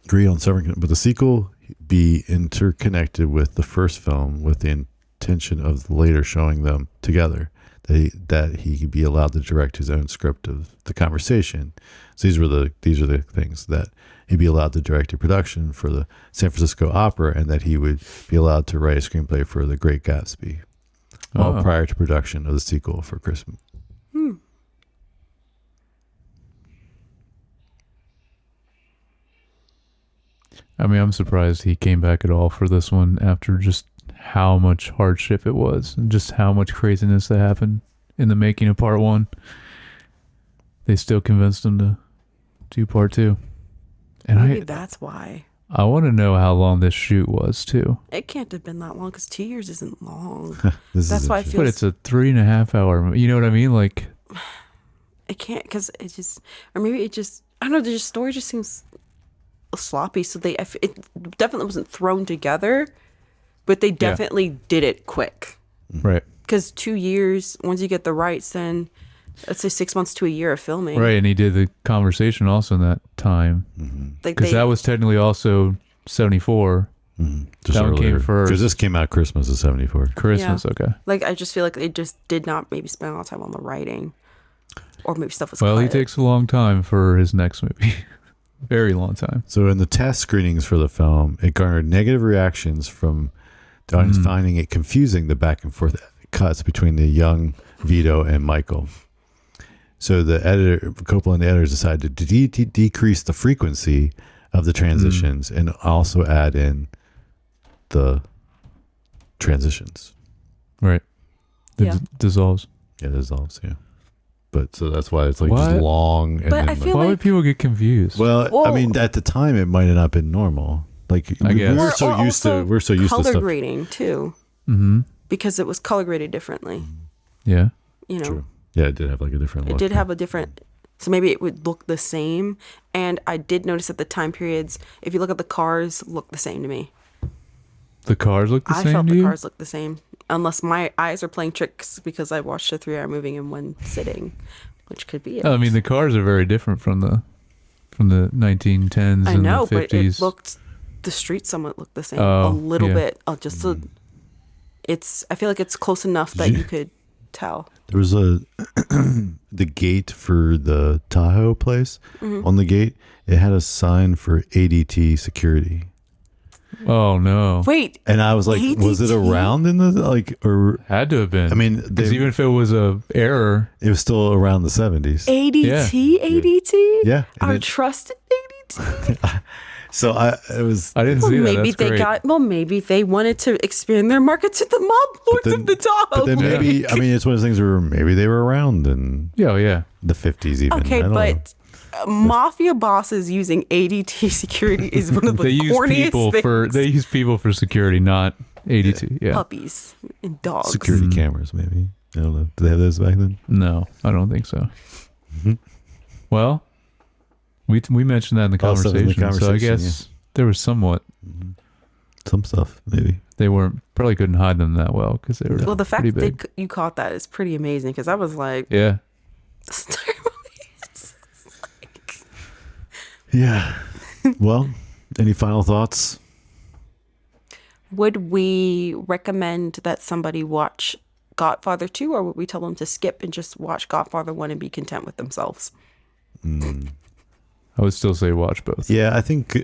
Agreed on several, but the sequel be interconnected with the first film with the intention of later showing them together, that he could be allowed to direct his own script of the conversation. So these are the things that he'd be allowed to direct a production for the San Francisco Opera, and that he would be allowed to write a screenplay for The Great Gatsby, all prior to production of the sequel for Christmas. I mean, I'm surprised he came back at all for this one after just how much hardship it was and just how much craziness that happened in the making of part 1. They still convinced him to do part 2. And maybe that's why. I want to know how long this shoot was too. It can't have been that long because 2 years isn't long. That's why I feel. But it's a 3.5 hour. You know what I mean? Like, it can't, because it just, or maybe it just, I don't know. The story just seems sloppy. So it definitely wasn't thrown together, but they definitely did it quick. Right. Because 2 years, once you get the rights, then let's say 6 months to a year of filming. Right, and he did the conversation also in that time. Because that was technically also 74. Just that one came first. Because this came out Christmas of 74. Christmas, okay. Like, I just feel like they just did not maybe spend a lot of time on the writing. Or maybe stuff was Well, cut. he takes a long time for his next movie. Very long time. So in the test screenings for the film, it garnered negative reactions from the audience finding it confusing, the back and forth cuts between the young Vito and Michael. So the editor, Coppola and the editors decided to decrease the frequency of the transitions and also add in the transitions. Right. It dissolves. Yeah, it dissolves, yeah. But so that's why it's like What? just long. And But I then, feel Why like would people get confused? well, I mean, at the time it might have not been normal. Like I guess. we're so used to color stuff. grading too, because it was color graded differently. Yeah. You know, True. Yeah, it did have like a different it look. did have a different. So maybe it would look the same. And I did notice that the time periods, if you look at the cars, look the same to me. The cars look the I same felt to the you? cars looked the same, unless my eyes are playing tricks because I watched a 3-hour movie in one sitting, which could be it. I mean, the cars are very different from the 1910s I and know, the 50s. but it looked, the streets somewhat looked the same, Oh, a little yeah. bit. Just a, it's. I feel like it's close enough that you could tell. There was the gate for the Tahoe place. On the gate, it had a sign for ADT security. Oh no! Wait, And I was like, was it ADT? around in the or? Had to have been. I mean, because even if it was a error, it was still around the 70s. ADT, ADT, Yeah, and our it- trusted ADT. So it was. I didn't Well, see that. maybe That's they great. got. Well, maybe they wanted to expand their market to the mob lords then- of the Tahoe. But then League. maybe it's one of those things where maybe they were around in Yeah, yeah. the 50s even. Okay, I don't know. but mafia bosses using ADT security is one of the They use people corniest things. for security, not ADT. Yeah. Puppies and dogs. security cameras, maybe. I don't know. Did they have those back then? No, I don't think so. Well, we mentioned that in the Also in the conversation, so I conversation, guess there was somewhat. Some stuff, maybe. They probably couldn't hide them that well because they were Well, the fact pretty that big. you caught that is pretty amazing because I was like, Yeah. this entire movie is Yeah. Well, any final thoughts? Would we recommend that somebody watch Godfather 2 or would we tell them to skip and just watch Godfather 1 and be content with themselves? I would still say watch both. Yeah, I think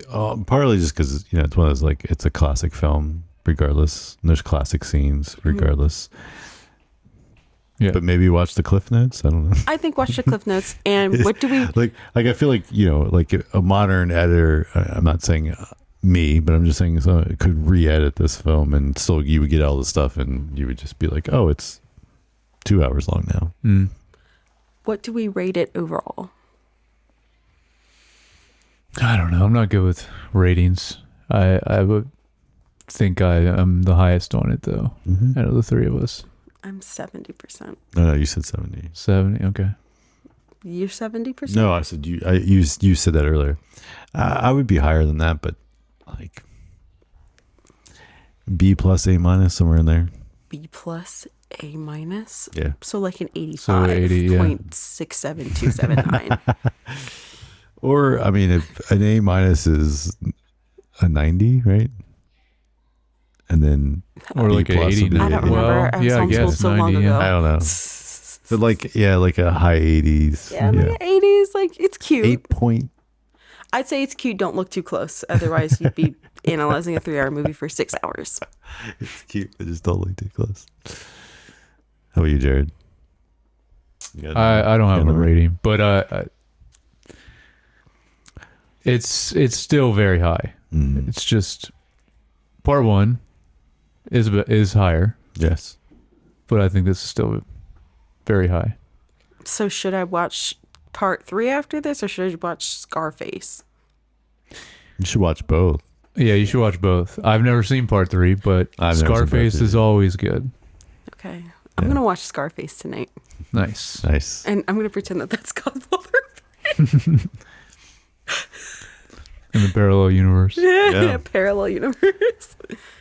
partly just because it's one of those like it's a classic film, regardless. And there's classic scenes, regardless. Yeah. But maybe watch the Cliff Notes. I don't know. I think watch the Cliff Notes. And what do we... like I feel like like a modern editor. I'm not saying me, but I'm just saying someone could re-edit this film and still you would get all the stuff and you would just be like, oh, it's 2 hours long now. What do we rate it overall? I don't know. I'm not good with ratings. I would think I'm the highest on it though. Out of the three of us. I'm 70%. No, you said 70. 70. Okay. You're 70%? No, I said you said that earlier. I would be higher than that, but like B plus A minus somewhere in there. B plus A minus? Yeah. So like an So 80, yeah. 85.67279. Or I mean, if an A minus is a 90, right? And then Or B like a plus 80. would be I don't 80. remember. I was yeah, I homeschooled guess so long 90. ago. Yeah. I don't know. But like a high 80s. Yeah, like 80s, like it's cute. 8 point. I'd say it's cute. Don't look too close. Otherwise, you'd be analyzing a 3-hour movie for 6 hours. It's cute, but just don't look too close. How about you, Jared? You got I don't have a number? rating, but it's still very high. It's just part one is higher, Yes. but I think this is still very high. So should I watch part 3 after this, or should I watch Scarface? You should watch both. Yeah, you should watch both. I've never seen part 3, but I've never seen part Scarface 3. is always good. Okay. I'm going to watch Scarface tonight. Nice. Nice. And I'm going to pretend that that's Godfather. In the parallel universe. Yeah. Parallel universe.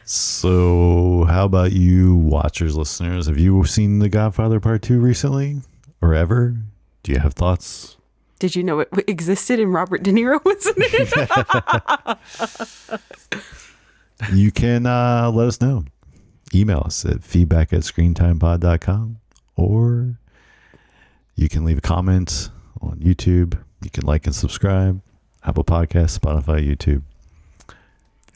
So, how about you, watchers, listeners? Have you seen The Godfather Part 2 recently or ever? Do you have thoughts? Did you know it existed and Robert De Niro was in it? You can let us know. Email us at feedback@screentimepod.com, or you can leave a comment on YouTube. You can like and subscribe. Apple Podcasts, Spotify, YouTube.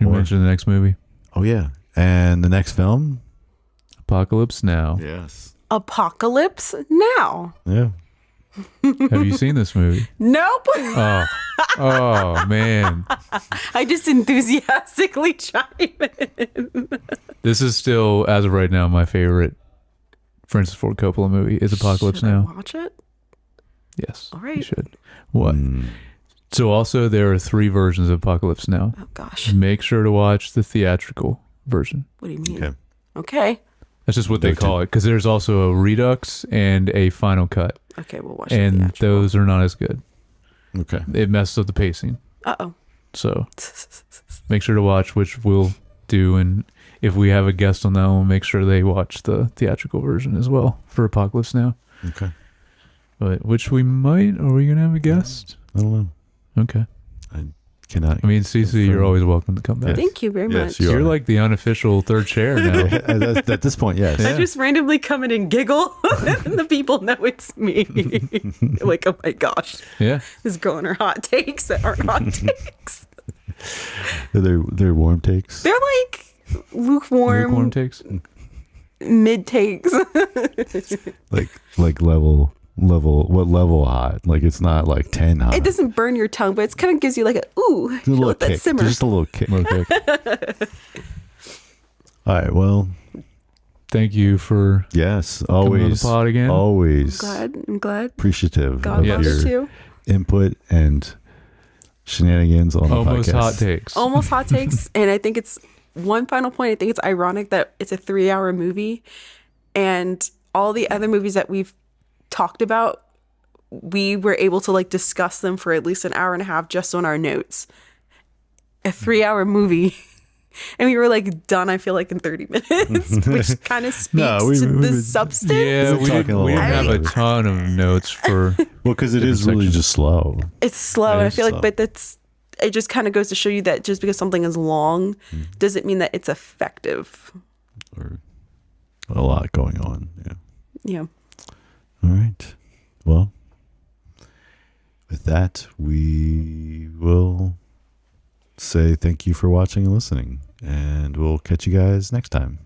You Or- mentioned the next movie, Oh, yeah. And the next film? Apocalypse Now. Yes. Apocalypse Now. Yeah. Have you seen this movie? Nope. Oh man, I just enthusiastically chime in. this is still, as of right now, my favorite Francis Ford Coppola movie is Apocalypse Should I Now. watch it? Yes, All you right. should. What? Mm. So also there are 3 versions of Apocalypse Now. Oh gosh. Make sure to watch the theatrical version. What do you mean? Okay. Okay. That's just what they call it, because there's also a redux and a final cut, Okay, we'll watch the and theatrical. those are not as good. Okay. It messes up the pacing. Uh-oh. So make sure to watch, which we'll do, and if we have a guest on that one, make sure they watch the theatrical version as well for Apocalypse Now. Okay. But which we might. Are we gonna have a guest? I don't know. Okay. Cannot. I mean, Cece, you're always welcome to come back. Thank you very Yes, much. you You're are. like the unofficial third chair now. At this point, yes. Yeah. I just randomly come in and giggle, and the people know it's me. Like, oh my gosh, Yeah. this girl and her hot takes that aren't hot takes. They're warm takes. They're like lukewarm, Lukewarm takes. mid takes. Like level. What level hot? Like it's not like 10 hot. It doesn't burn your tongue, but it kind of gives you like a ooh, It's a little let that kick. simmer. Just a little kick. Okay. All right. Well, Thank you for yes. coming on the Always. pod again. Always I'm glad. appreciative God of Yes. loves your it too. input and shenanigans on the Almost podcast. hot takes. Almost hot takes, and I think it's one final point. I think it's ironic that it's a 3-hour movie, and all the other movies that we've talked about, we were able to like discuss them for at least an hour and a half just on our notes. A 3-hour movie, and we were like done. I feel like in 30 minutes, which kind of speaks No, we- to we the would- substance. Yeah, We're we talking didn't, a we lot didn't have a about it. ton of notes for. Well, because it is Different really sections. just slow. It's slow, It and I is feel slow. like, but it just kind of goes to show you that just because something is long doesn't mean that it's effective. Or a lot going on. Yeah. Yeah. All right. Well, with that, we will say thank you for watching and listening, and we'll catch you guys next time.